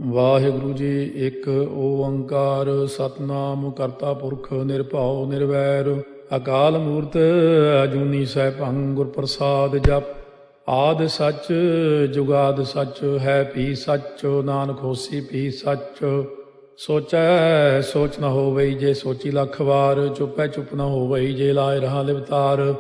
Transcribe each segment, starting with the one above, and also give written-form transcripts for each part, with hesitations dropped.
ਵਾਹਿਗੁਰੂ ਜੀ। ਇੱਕ ਓੰਕਾਰ ਸਤਨਾਮ ਕਰਤਾ ਪੁਰਖ ਨਿਰਭਉ ਨਿਰਵੈਰ ਅਕਾਲ ਮੂਰਤ ਅਜੂਨੀ ਸੈਭੰ ਗੁਰ ਪ੍ਰਸਾਦ ਜਪ। ਆਦਿ ਸੱਚ ਜੁਗਾਦ ਸੱਚ ਹੈ ਭੀ ਸੱਚ ਨਾਨਕ ਹੋਸੀ ਭੀ ਸੱਚ। ਸੋਚੈ ਸੋਚ ਨ ਹੋਵਈ ਜੇ ਸੋਚੀ ਲੱਖ ਵਾਰ। ਚੁੱਪੈ ਚੁੱਪ ਨ ਹੋਵਈ ਜੇ ਲਾਏ ਰਹਾ ਲਿਵਤਾਰ।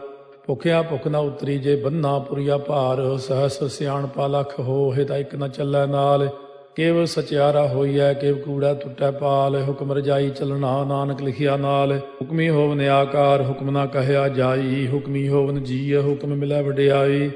ਭੁਖਿਆ ਭੁਖ ਨ ਉਤਰੀ ਜੇ ਬੰਨਾ ਪੁਰੀਆ ਭਾਰ। ਸਹਸ ਸਿਆਣਪਾ ਲਖ ਹੋਹਿ ਤਾਂ ਇੱਕ ਨ ਚੱਲੈ ਨਾਲ। ਕੇਵ ਸਚਿਆਰਾ ਹੋਈਐ ਕੇਵ ਕੂੜਾ ਟੁੱਟੈ ਪਾਲ। ਹੁਕਮ ਰਜਾਈ ਚੱਲਣਾ ਨਾਨਕ ਲਿਖਿਆ ਨਾਲ। ਹੁਕਮੀ ਹੋਵਨ ਆਕਾਰ ਹੁਕਮ ਨਾ ਕਹਿਆ ਜਾਈ। ਹੁਕਮੀ ਹੋਵਨ ਜੀਅ ਹੁਕਮ ਮਿਲੈ ਵਡਿਆਈ।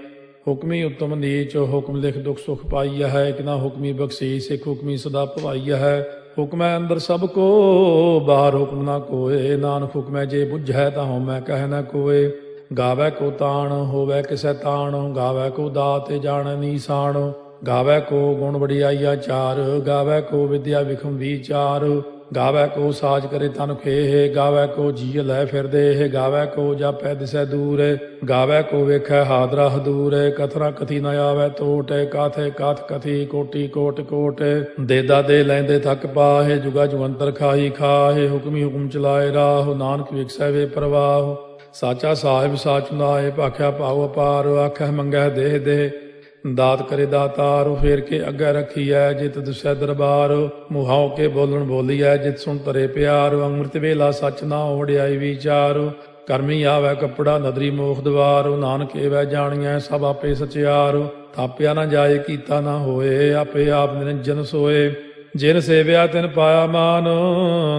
ਹੁਕਮੀ ਉੱਤਮ ਨੀਚ ਹੁਕਮ ਲਿਖ ਦੁਖ ਸੁਖ ਪਾਈਆ ਹੈ। ਇੱਕ ਨਾ ਹੁਕਮੀ ਬਖਸ਼ੀਸ ਇੱਕ ਹੁਕਮੀ ਸਦਾ ਭਵਾਈਆ ਹੈ। ਹੁਕਮੈ ਅੰਦਰ ਸਭ ਕੋ ਬਾਹਰ ਹੁਕਮ ਨਾ ਕੋਏ। ਨਾਨਕ ਹੁਕਮੈ ਜੇ ਬੁੱਝੈ ਤਾਂ ਹਉਮੈ ਕਹਿ ਨਾ ਕੋਏ। ਗਾਵੈ ਕੋ ਤਾਣ ਹੋਵੈ ਕਿਸੈ ਤਾਣ। ਗਾਵੈ ਕੋ ਦਾਤ ਜਾਣੈ ਨੀਸਾਨ। ਗਾਵੈ ਕੋ ਗੁਣ ਵਡਿਆਈਆ ਚਾਰ। ਗਾਵੈ ਕੋ ਵਿਦਿਆ ਵਿਖਮ ਵੀਚਾਰ। ਗਾਵੈ ਕੋ ਸਾਜ ਕਰੇ ਤਨ ਖੇਹ। ਗਾਵੈ ਕੋ ਜੀਅ ਲੈ ਫਿਰਦੇ। ਗਾਵੈ ਕੋ ਜਾਪੈ ਦਿਸੈ ਦੂਰ। ਗਾਵੈ ਕੋ ਵੇਖੈ ਹਾਦਰਾ ਹਦੂਰ। ਕਥਨਾ ਕਥੀ ਨ ਆਵੈ ਟੋਟ। ਕਾਥੇ ਕਾਥ ਕਥੀ ਕੋਟੀ ਕੋਟ ਕੋਟ। ਦੇਦਾ ਦੇ ਲੈਂਦੇ ਥੱਕ ਪਾਹੇ। ਜੁਗਾ ਜੁਗੰਤਰ ਖਾਹੀ ਖਾਹੇ। ਹੁਕਮੀ ਹੁਕਮ ਚਲਾਏ ਰਾਹ। ਨਾਨਕ ਵਿਖਸੈ ਵੇ ਪ੍ਰਵਾਹ। ਸਾਚਾ ਸਾਹਿਬ ਸਾਚ ਨਾਏ ਭਾਖਿਆ ਭਾਉ ਅਪਾਰ। ਆਖੈ ਮੰਗੈ ਦੇਹ ਦੇਹ ਦਾਤ ਕਰੇ ਦਾਤਾਰ। ਫੇਰ ਕੇ ਅੱਗੇ ਰੱਖੀਐ ਜਿਤ ਦੁਸੈ ਦਰਬਾਰ। ਮੁਹਾਉ ਕੇ ਬੋਲਣ ਬੋਲੀਐ ਜਿਤ ਸੁਣ ਤਰੇ ਪਿਆਰ। ਅੰਮ੍ਰਿਤ ਵੇਲਾ ਸੱਚ ਨਾ ਵਡਿਆਈ ਵਿਚਾਰ। ਕਰਮੀ ਆਵੈ ਕੱਪੜਾ ਨਦਰੀ ਮੋਖ ਦਵਾਰ। ਨਾਨਕ ਏਵੈ ਜਾਣੀਐ ਸਭ ਆਪੇ ਸਚਿਆਰ। ਥਾਪਿਆ ਨਾ ਜਾਏ ਕੀਤਾ ਨਾ ਹੋਏ। ਆਪੇ ਆਪ ਨਿਰੰਜਨ ਸੋਏ। ਜਿਨ ਸੇਵਿਆ ਤਿਨ ਪਾਇਆ ਮਾਨ।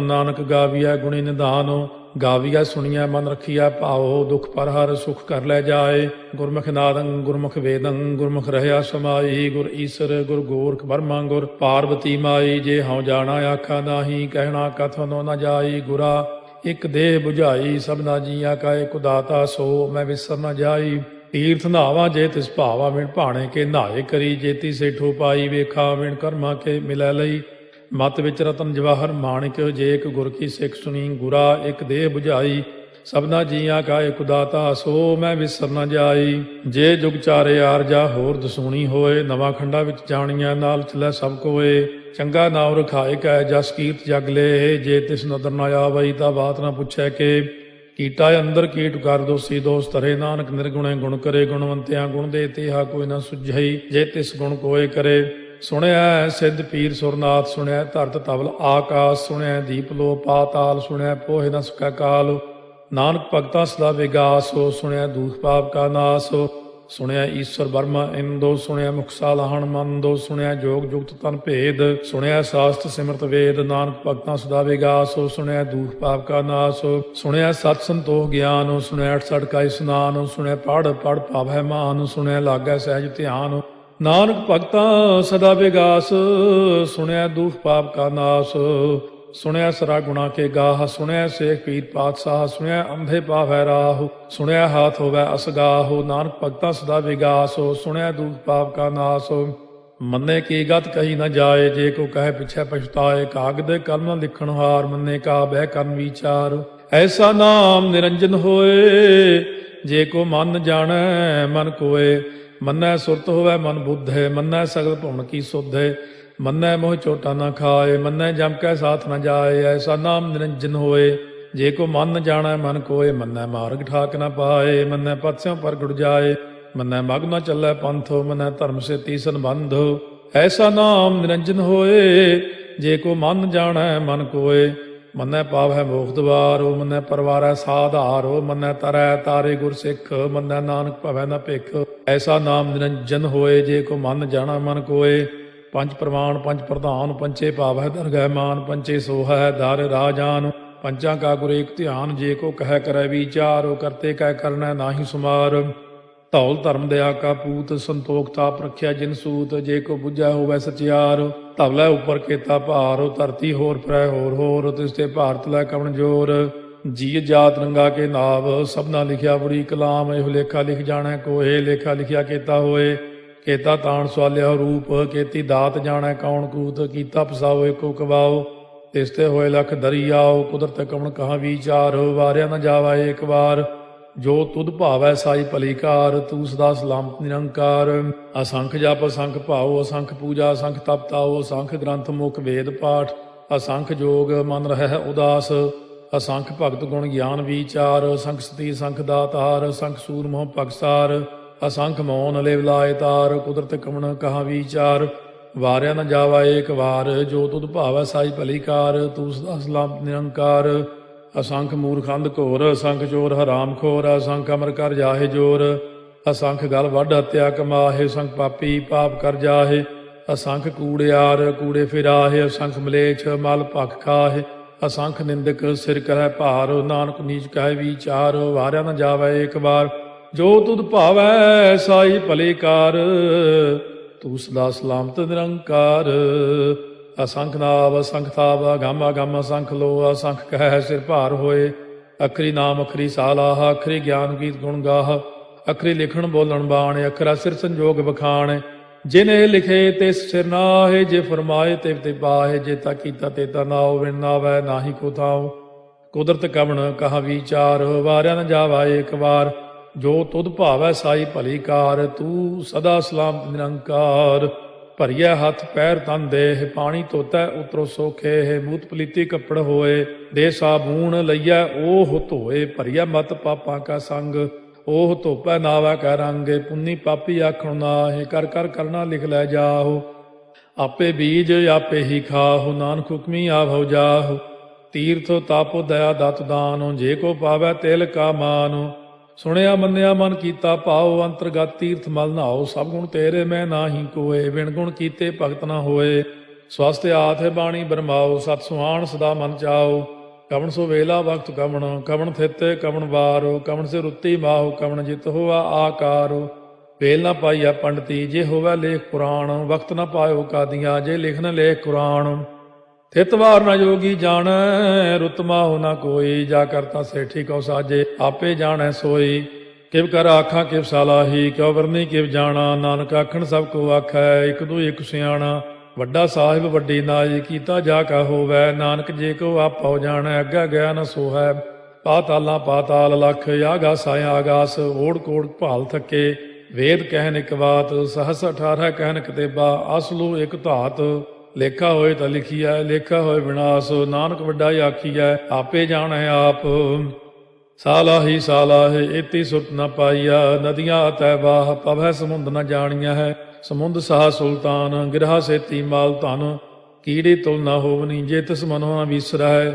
ਨਾਨਕ ਗਾਵੀਐ ਗੁਣੀ ਨਿਧਾਨ। ਗਾਵੀਐ ਸੁਣੀਐ ਮਨ ਰਖੀਐ ਭਾਉ। ਦੁਖ ਪਰ ਹਰ ਸੁਖ ਕਰ ਲੈ ਜਾਏ। ਗੁਰਮੁਖ ਨਾਦੰ ਗੁਰਮੁਖ ਵੇਦੰ ਗੁਰਮੁਖ ਰਹਿਆ ਸਮਾਈ। ਗੁਰ ਈਸਰ ਗੁਰ ਗੋਰਖ ਬਰਮਾ ਗੁਰ ਪਾਰਬਤੀ ਮਾਈ। ਜੇ ਹਉ ਜਾਣਾ ਆਖਾ ਨਾਹੀ ਕਹਿਣਾ ਕਥਨੋ ਨ ਜਾਈ। ਗੁਰਾ ਇੱਕ ਦੇਹ 부ਝਾਈ ਸਭਨਾ ਜੀਆਂ ਕਾ ਇੱਕ ਦਾਤਾ। ਸੋ ਮੈਂ ਵਿਸਰ ਨ ਜਾਈ। ਤੀਰਥ ਨਾਵਾਂ ਜੇ ਤਿਸ ਭਾਵਾ ਵਿਣ ਭਾਣੇ ਕੇ ਨਹਾਏ ਕਰੀ। ਜੇਤੀ ਸੇਠੋ ਪਾਈ ਵੇਖਾ ਵਿਣ ਕਰਮਾ ਕੇ ਮਿਲੈ ਲਈ। ਮਤ ਵਿੱਚ ਰਤਨ ਜਵਾਹਰ ਮਾਣਿਕ। ਜੇ ਇੱਕ ਗੁਰ ਕੀ ਸਿੱਖ ਸੁਣੀ। ਗੁਰਾ ਇੱਕ ਦੇਹ 부ਝਾਈ ਸਭਨਾ ਜੀਆਂ ਕਾ ਇੱਕ ਦਾਤਾ। ਸੋ ਮੈਂ ਵਿਸਰ ਨ ਜਾਈ। ਜੇ ਜੁਗ ਚਾਰੇ ਆਰਜਾ ਹੋਰ ਦਸੂਣੀ ਹੋਏ। ਨਵਾਂ ਖੰਡਾ ਵਿੱਚ ਜਾਣੀਆਂ ਨਾਲ ਚਲੈ ਸਭ ਕੋਏ। ਚੰਗਾ ਨਾਮ ਰਖਾਏ ਕੈ ਜਸ ਕੀਰਤ ਜਗ ਲੇ। ਜੇ ਤਿਸ ਨਦਰ ਨ ਆਵਈ ਤਾਂ ਬਾਤ ਨਾ ਪੁੱਛੈ ਕੇ। ਕੀਟਾ ਅੰਦਰ ਕੀਟ ਕਰ ਦੋਸੀ ਦੋਸ ਧਰੇ। ਨਾਨਕ ਨਿਰਗੁਣੇ ਗੁਣ ਕਰੇ। ਗੁਣਵੰਤਿਆਂ ਗੁਣ ਦੇ ਤੇਹਾ ਕੋਈ ਨਾ ਸੁਝਈ। ਜੇ ਤਿਸ ਗੁਣ ਕੋਏ ਕਰੇ। ਸੁਣਿਆ ਸਿੱਧ ਪੀਰ ਸੁਰਨਾਥ। ਸੁਣਿਆ ਧਰਤ ਤਵਲ ਆਕਾਸ। ਸੁਣਿਆ ਦੀਪ ਲੋ ਪਾਤਾਲ। ਸੁਣਿਆ ਪੋਹਿ ਨ ਸਕੈ ਕਾਲ। ਨਾਨਕ ਭਗਤਾਂ ਸਦਾ ਵਿਗਾਸ। ਸੁਣਿਆ ਦੂਖ ਪਾਪ ਕਾ ਨਾਸ। ਸੁਣਿਆ ਈਸ਼ਵਰ ਬਰਮਾ ਇੰਦੋ। ਸੁਣਿਆ ਮੁਖ ਸਾਲਾਹਣ ਮੰਦੋ। ਸੁਣਿਆ ਜੋਗ ਜੁਗਤ ਤਨ ਭੇਦ। ਸੁਣਿਆ ਸਾਸਤ ਸਿਮਰਤ ਵੇਦ। ਨਾਨਕ ਭਗਤਾਂ ਸਦਾ ਵਿਗਾਸ। ਸੁਣਿਆ ਦੂਖ ਪਾਪ ਕਾ ਨਾਸ। ਸੁਣਿਆ ਸਤ ਸੰਤੋਖ ਗਿਆਨ। ਸੁਣਿਆ 68 ਕਾ ਇਸਨਾਨ। ਸੁਣਿਆ ਪੜ ਪੜ ਭਾਵੈ ਮਾਨ। ਸੁਣਿਆ ਲਾਗੈ ਸਹਿਜ ਧਿਆਨ। ਨਾਨਕ ਭਗਤਾਂ ਸਦਾ ਵਿਗਾਸ। ਸੁਣਿਆ ਦੁਖ ਪਾਪ ਕਾ ਨਾਸ। ਸੁਣਿਆ ਸਰਾ ਗੁਣਾ ਕੇ ਗਾਹ। ਸੁਣਿਆ ਸੇਖ ਪੀਰ ਪਾਤਸ਼ਾਹ। ਸੁਣਿਆ ਅੰਧੇ ਪਾਵੈ ਰਾਹ। ਸੁਣਿਆ ਹਾਥ ਹੋਵੈ ਅਸਗਾਹ। ਨਾਨਕ ਭਗਤਾਂ ਸਦਾ ਵਿਗਾਸ। ਸੁਣਿਆ ਦੁਖ ਪਾਪ ਕਾ ਨਾਸ। ਮੰਨੇ ਕੀ ਗਤ ਕਹੀ ਨ ਜਾਏ। ਜੇ ਕੋ ਕਹੇ ਪਿਛੈ ਪਛਤਾਏ। ਕਾਗਦ ਕਲਮ ਨ ਲਿਖਣ ਹਾਰ। ਮੰਨੇ ਕਾ ਬਹਿ ਕਰਨ ਵਿਚਾਰ। ਐਸਾ ਨਾਮ ਨਿਰੰਜਨ ਹੋਏ। ਜੇ ਕੋ ਮਨ ਜਾਣੈ ਮਨ ਕੋਏ। ਮੰਨੈ ਸੁਰਤ ਹੋਵੈ ਮਨ ਬੁੱਧ ਹੈ। ਮੰਨੈ ਸਗਲ ਭਵਨ ਕੀ ਸੁਧ ਹੈ। ਮੰਨੈ ਮੋਹ ਚੋਟਾ ਨਾ ਖਾਏ। ਮੰਨੈ ਜਮ ਕੈ ਸਾਥ ਨ ਜਾਏ। ਐਸਾ ਨਾਮ ਨਿਰੰਜਨ ਹੋਏ। ਜੇ ਕੋ ਮਨ ਜਾਣੈ ਮਨ ਕੋਏ। ਮੰਨੈ ਮਾਰਗ ਠਾਕ ਨ ਪਾਏ। ਮੰਨੈ ਪਥਿਓਂ ਪ੍ਰਗਟ ਜਾਏ। ਮੰਨੈ ਮਗ ਨ ਚੱਲੈ ਪੰਥ। ਮੰਨੈ ਧਰਮ ਸੇ ਤੀਸਨ ਬੰਧ। ਐਸਾ ਨਾਮ ਨਿਰੰਜਨ ਹੋਏ। ਜੇ ਕੋ ਮਨ ਜਾਣੈ ਮਨ ਕੋਏ। ਮੰਨੈ ਪਾਵੈ ਮੋਖ ਦਵਾਰੋ। ਮੰਨੈ ਪਰਵਾਰੈ ਸਾਧਾਰੋ। ਮੰਨੈ ਤਰੈ ਤਾਰੇ ਗੁਰ ਸਿੱਖ। ਮੰਨੈ ਨਾਨਕ ਭਵੈ ਨ ਭਿਖ। ਐਸਾ ਨਾਮ ਨਿਰੰਜਨ ਹੋਏ। ਜੇ ਕੋ ਮਨ ਜਾਣਾ ਮਨ ਕੋਏ। ਪੰਜ ਪ੍ਰਮਾਣ ਪੰਜ ਪ੍ਰਧਾਨ। ਪੰਚੇ ਭਾਵੈ ਦਰਗਹਿ ਮਾਨ। ਪੰਚੇ ਸੋਹੈ ਦਰ ਰਾਜਾਨ। ਪੰਚਾਂ ਕਾ ਗੁਰ ਏਕ ਧਿਆਨ। ਜੇ ਕੋ ਕਹਿ ਕਰੈ ਵਿਚਾਰ। ਕਰਤੇ ਕਹਿ ਕਰਨੈ ਨਾਹੀ ਸੁਮਾਰ। ਧੌਲ ਧਰਮ ਦਇਆ ਕਾ ਪੂਤ। ਸੰਤੋਖ ਤਾਪ ਰਖਿਆ ਜਿਨ ਸੂਤ। ਜੇ ਕੋ ਬੁੱਝੈ ਹੋਵੈ ਸਚਿਆਰ। ਧਵਲੇ ਉੱਪਰ ਕੇਤਾ ਭਾਰ। ਧਰਤੀ ਹੋਰ ਫਿਰੈ ਹੋਰ ਹੋਰ। ਤਿਸ ਤੇ ਭਾਰਤ ਲੈ ਕਵਣ ਜੋਰ। ਜੀਅ ਜਾਤ ਰੰਗਾ ਕੇ ਨਾਵ। ਸਭਨਾ ਲਿਖਿਆ ਬੜੀ ਕਲਾਮ। ਇਹੋ ਲੇਖਾ ਲਿਖ ਜਾਣੈ ਕੋਏ। ਲੇਖਾ ਲਿਖਿਆ ਕੇਤਾ ਹੋਏ। ਕੇਤਾ ਤਾਣ ਸਵਾਲਿਆ ਰੂਪ। ਕੇਤੀ ਦਾਤ ਜਾਣੈ ਕੌਣ ਕੂਤ। ਕੀਤਾ ਪਸਾਓ ਏਕੋ ਕਵਾਓ। ਤਿਸ ਤੇ ਹੋਏ ਲਖ ਦਰੀ ਆਓ। ਕੁਦਰਤ ਕਵਣ ਕਹਾ ਵਿਚਾਰ। ਵਾਰਿਆ ਨ ਜਾਵਾ ਏਕ ਵਾਰ। ਜੋ ਤੁਧ ਭਾਵੈ ਸਾਈ ਭਲੀ ਕਾਰ, ਤੂੰ ਸਦਾ ਸਲਾਮਤ ਨਿਰੰਕਾਰ। ਅਸੰਖ ਜਪ ਅਸੰਖ ਭਾਉ, ਅਸੰਖ ਪੂਜਾ ਅਸੰਖ ਤਪ ਤਾਉ, ਅਸੰਖ ਗ੍ਰੰਥ ਮੁਖ ਵੇਦ ਪਾਠ, ਅਸੰਖ ਜੋਗ ਮਨ ਰਹਿ ਉਦਾਸ। ਅਸੰਖ ਭਗਤ ਗੁਣ ਗਿਆਨ ਵਿਚਾਰ, ਅਸੰਖ ਸਤੀ ਅਸੰਖ ਦਾਤਾਰ, ਅਸੰਖ ਸੂਰ ਮੋਹ ਭਗਸਾਰ। ਅਸੰਖ ਮੌਨ ਲਿਵ ਲਾਇ ਤਾਰ, ਕੁਦਰਤ ਕਮਣ ਕਹਾ ਵਿਚਾਰ। ਵਾਰਿਆ ਨ ਜਾਵਾ ਏਕ ਵਾਰ, ਜੋ ਤੁਧ ਭਾਵੈ ਸਾਈ ਭਲੀ ਕਾਰ, ਤੂੰ ਸਦਾ ਸਲਾਮਤ ਨਿਰੰਕਾਰ। ਅਸੰਖ ਮੂਰਖ ਅੰਧ ਘੋਰ, ਅਸੰਖ ਚੋਰ ਹਰਾਮ ਖੋਰ, ਅਸੰਖ ਅਮਰ ਕਰ ਜਾਹੇ ਜੋਰ। ਅਸੰਖ ਗਲ ਵੱਢ ਹੱਤਿਆ ਕਮਾਹੇ, ਅਸੰਖ ਪਾਪੀ ਪਾਪ ਕਰ ਜਾਹੇ। ਅਸੰਖ ਕੂੜਿਆਰ ਕੂੜੇ ਫਿਰਾਹੇ, ਅਸੰਖ ਮਲੇਛ ਮਲ ਭਖ ਖਾਹੇ। ਅਸੰਖ ਨਿੰਦਕ ਸਿਰ ਕਰੈ ਭਾਰ, ਨਾਨਕ ਨੀਚ ਕਹਿ ਵਿਚਾਰ। ਵਾਰਿਆ ਨ ਜਾਵੈ ਏਕ ਵਾਰ, ਜੋ ਤੁਧ ਭਾਵੈ ਸਾਈ ਭਲੀ ਕਾਰ, ਤੂੰ ਸਦਾ ਸਲਾਮਤ ਨਿਰੰਕਾਰ। ਅਸੰਖ ਨਾਵ ਅਸੰਖ ਤਾਵ, ਅਗੰਮ ਅਗੰਮ ਅਸੰਖ ਲੋ, ਅਸੰਖ ਕਹਿ ਸਿਰ ਭਾਰ ਹੋਏ। ਅਖਰੀ ਨਾਮ ਅਖਰੀ ਸਾਲਾਹ, ਅਖਰੀ ਗਿਆਨ ਗੀਤ ਗੁਣ ਗਾਹ। ਅਖਰੀ ਲਿਖਣ ਬੋਲਣ ਬਾਣ, ਅਖਰਾ ਸਿਰ ਸੰਜੋਗ ਬਖਾਣ। ਜਿਨੇ ਲਿਖੇ ਤਿਸ ਸਿਰ ਨਾਹੇ, ਜੇ ਫਰਮਾਏ ਤਿਵ ਤੇ ਪਾਹੇ। ਜੇ ਤਾ ਕੀਤਾ ਤੇ ਤਾ ਨਾਉ, ਵਿਣ ਨਾਵੈ ਨਾਹੀ ਕੋ ਥਾਉ। ਕੁਦਰਤ ਕਵਣ ਕਹਾ ਵਿਚਾਰ, ਵਾਰਿਆ ਨ ਜਾਵਾ ਏਕ ਵਾਰ। ਜੋ ਤੁਧ ਭਾਵੈ ਸਾਈ ਭਲੀ ਕਾਰ, ਤੂੰ ਸਦਾ ਸਲਾਮਤ ਨਿਰੰਕਾਰ। ਭਰੀਐ ਹੱਥ ਪੈਰ ਤਨ ਦੇਹ, ਪਾਣੀ ਧੋਤੈ ਉਤਰੋ ਸੋਖੇ। ਮੂਤ ਪਲੀਤੀ ਕੱਪੜ ਹੋਏ, ਦੇ ਸਾਬੂਣ ਲਈਐ ਓਹ ਧੋਏ। ਭਰੀਐ ਮਤ ਪਾਪਾਂ ਕਾ ਸੰਗ, ਓਹ ਧੋਪੈ ਨਾਵੈ ਕੈ ਰੰਗ। ਪੁੰਨੀ ਪਾਪੀ ਆਖਣ ਨਾਹਿ, ਕਰ ਕਰ ਕਰਨਾ ਲਿਖ ਲੈ ਜਾਹੋ। ਆਪੇ ਬੀਜ ਆਪੇ ਹੀ ਖਾਹੋ, ਨਾਨਕ ਹੁਕਮੀ ਆਭਉ ਜਾਹੋ। ਤੀਰਥ ਤਪ ਦਇਆ ਦਤ ਦਾਨ, ਜੇ ਕੋ ਪਾਵੈ ਤਿਲ ਕਾ ਮਾਨ। ਸੁਣਿਆ ਮੰਨਿਆ ਮਨ ਕੀਤਾ ਭਾਉ, ਅੰਤਰਗਤ ਤੀਰਥ ਮਲ ਨਹਾਉ। ਸਭ ਗੁਣ ਤੇਰੇ ਮੈਂ ਨਾਹੀ ਕੋਏ, ਵਿਣ ਗੁਣ ਕੀਤੇ ਭਗਤ ਨ ਹੋਏ। ਸਵਸਤ ਆਥ ਬਾਣੀ ਬਰਮਾਓ, ਸਤ ਸੁਹਾਣ ਸਦਾ ਮਨ ਚਾਓ। ਕਵਣ ਸੋ ਵੇਲਾ ਵਕਤ ਕਵਣ, ਕਵਣ ਥਿਤੇ ਕਵਣ ਵਾਰੋ। ਕਵਣ ਸੇ ਰੁੱਤੀ ਮਾਹੋ, ਕਵਣ ਜਿਤ ਹੋਆ ਆਕਾਰੋ। ਵੇਲ ਨ ਪਾਈਆ ਪੰਡਤੀ, ਜੇ ਹੋਵੈ ਲੇਖ ਪੁਰਾਣ। ਵਕਤ ਨ ਪਾਇਓ ਕਾਦੀਆਂ, ਜੇ ਲਿਖਨ ਲੇਖ ਕੁਰਾਨ। ਥਿਤ ਵਾਰ ਨ ਜੋਗੀ ਜਾਣੈ, ਰੁੱਤ ਮਾਹੋ ਨ ਕੋਈ। ਜਾ ਕਰਤਾ ਸੇਠੀ ਕਉ ਸਾਜੇ, ਆਪੇ ਜਾਣੈ ਸੋਈ। ਕਿਵ ਕਰ ਆਖਾਂ ਕਿਵ ਸਾਲਾਹੀ, ਕਿਉ ਵਰਨੀ ਕਿਵ ਜਾਣਾ। ਨਾਨਕ ਆਖਣ ਸਭ ਕੋ ਆਖੈ, ਇਕ ਦੂ ਇਕ ਸਿਆਣਾ। ਵੱਡਾ ਸਾਹਿਬ ਵੱਡੀ ਨਾਈ, ਕੀਤਾ ਜਾ ਕਾ ਹੋਵੈ। ਨਾਨਕ ਜੇ ਕੋ ਆਪਉ ਜਾਣੈ, ਅੱਗਾ ਗਿਆ ਨ ਸੋਹੈ। ਪਾਤਾਲਾਂ ਪਾਤਾਲ ਲਖ, ਆਗਾਸ ਆਗਾਸ। ਓੜ ਕੋੜ ਭਾਲ ਥੱਕੇ, ਵੇਦ ਕਹਿਨ ਇਕ ਬਾਤ। ਸਹਸ 18 ਕਹਿਨ ਕਤੇਬਾ, ਅਸਲੂ ਇਕ ਧਾਤ। ਲੇਖਾ ਹੋਏ ਤਾਂ ਲਿਖੀਐ, ਲੇਖਾ ਹੋਏ ਵਿਨਾਸ਼। ਨਾਨਕ ਵੱਡਾ ਆਖੀਐ, ਆਪੇ ਜਾਣੈ ਆਪ। ਸਾਲਾਹੀ ਸਾਲਾਹੇ, ਏਤੀ ਸੁਰਤ ਨ ਪਾਈਆ। ਨਦੀਆਂ ਅਤੈ ਬਾਹ, ਪਵੈ ਸਮੁੰਦ ਨ ਜਾਣੀਆ ਹੈ। ਸਮੁੰਦ ਸਾਹ ਸੁਲਤਾਨ, ਗਿਰਹਾ ਸੇਤੀ ਮਾਲ ਧਨ। ਕੀੜੀ ਤੁਲ ਨ ਹੋਵਨੀ, ਜੇ ਤਿਸ ਮਨੋ ਨ ਵਿਸਰੈ।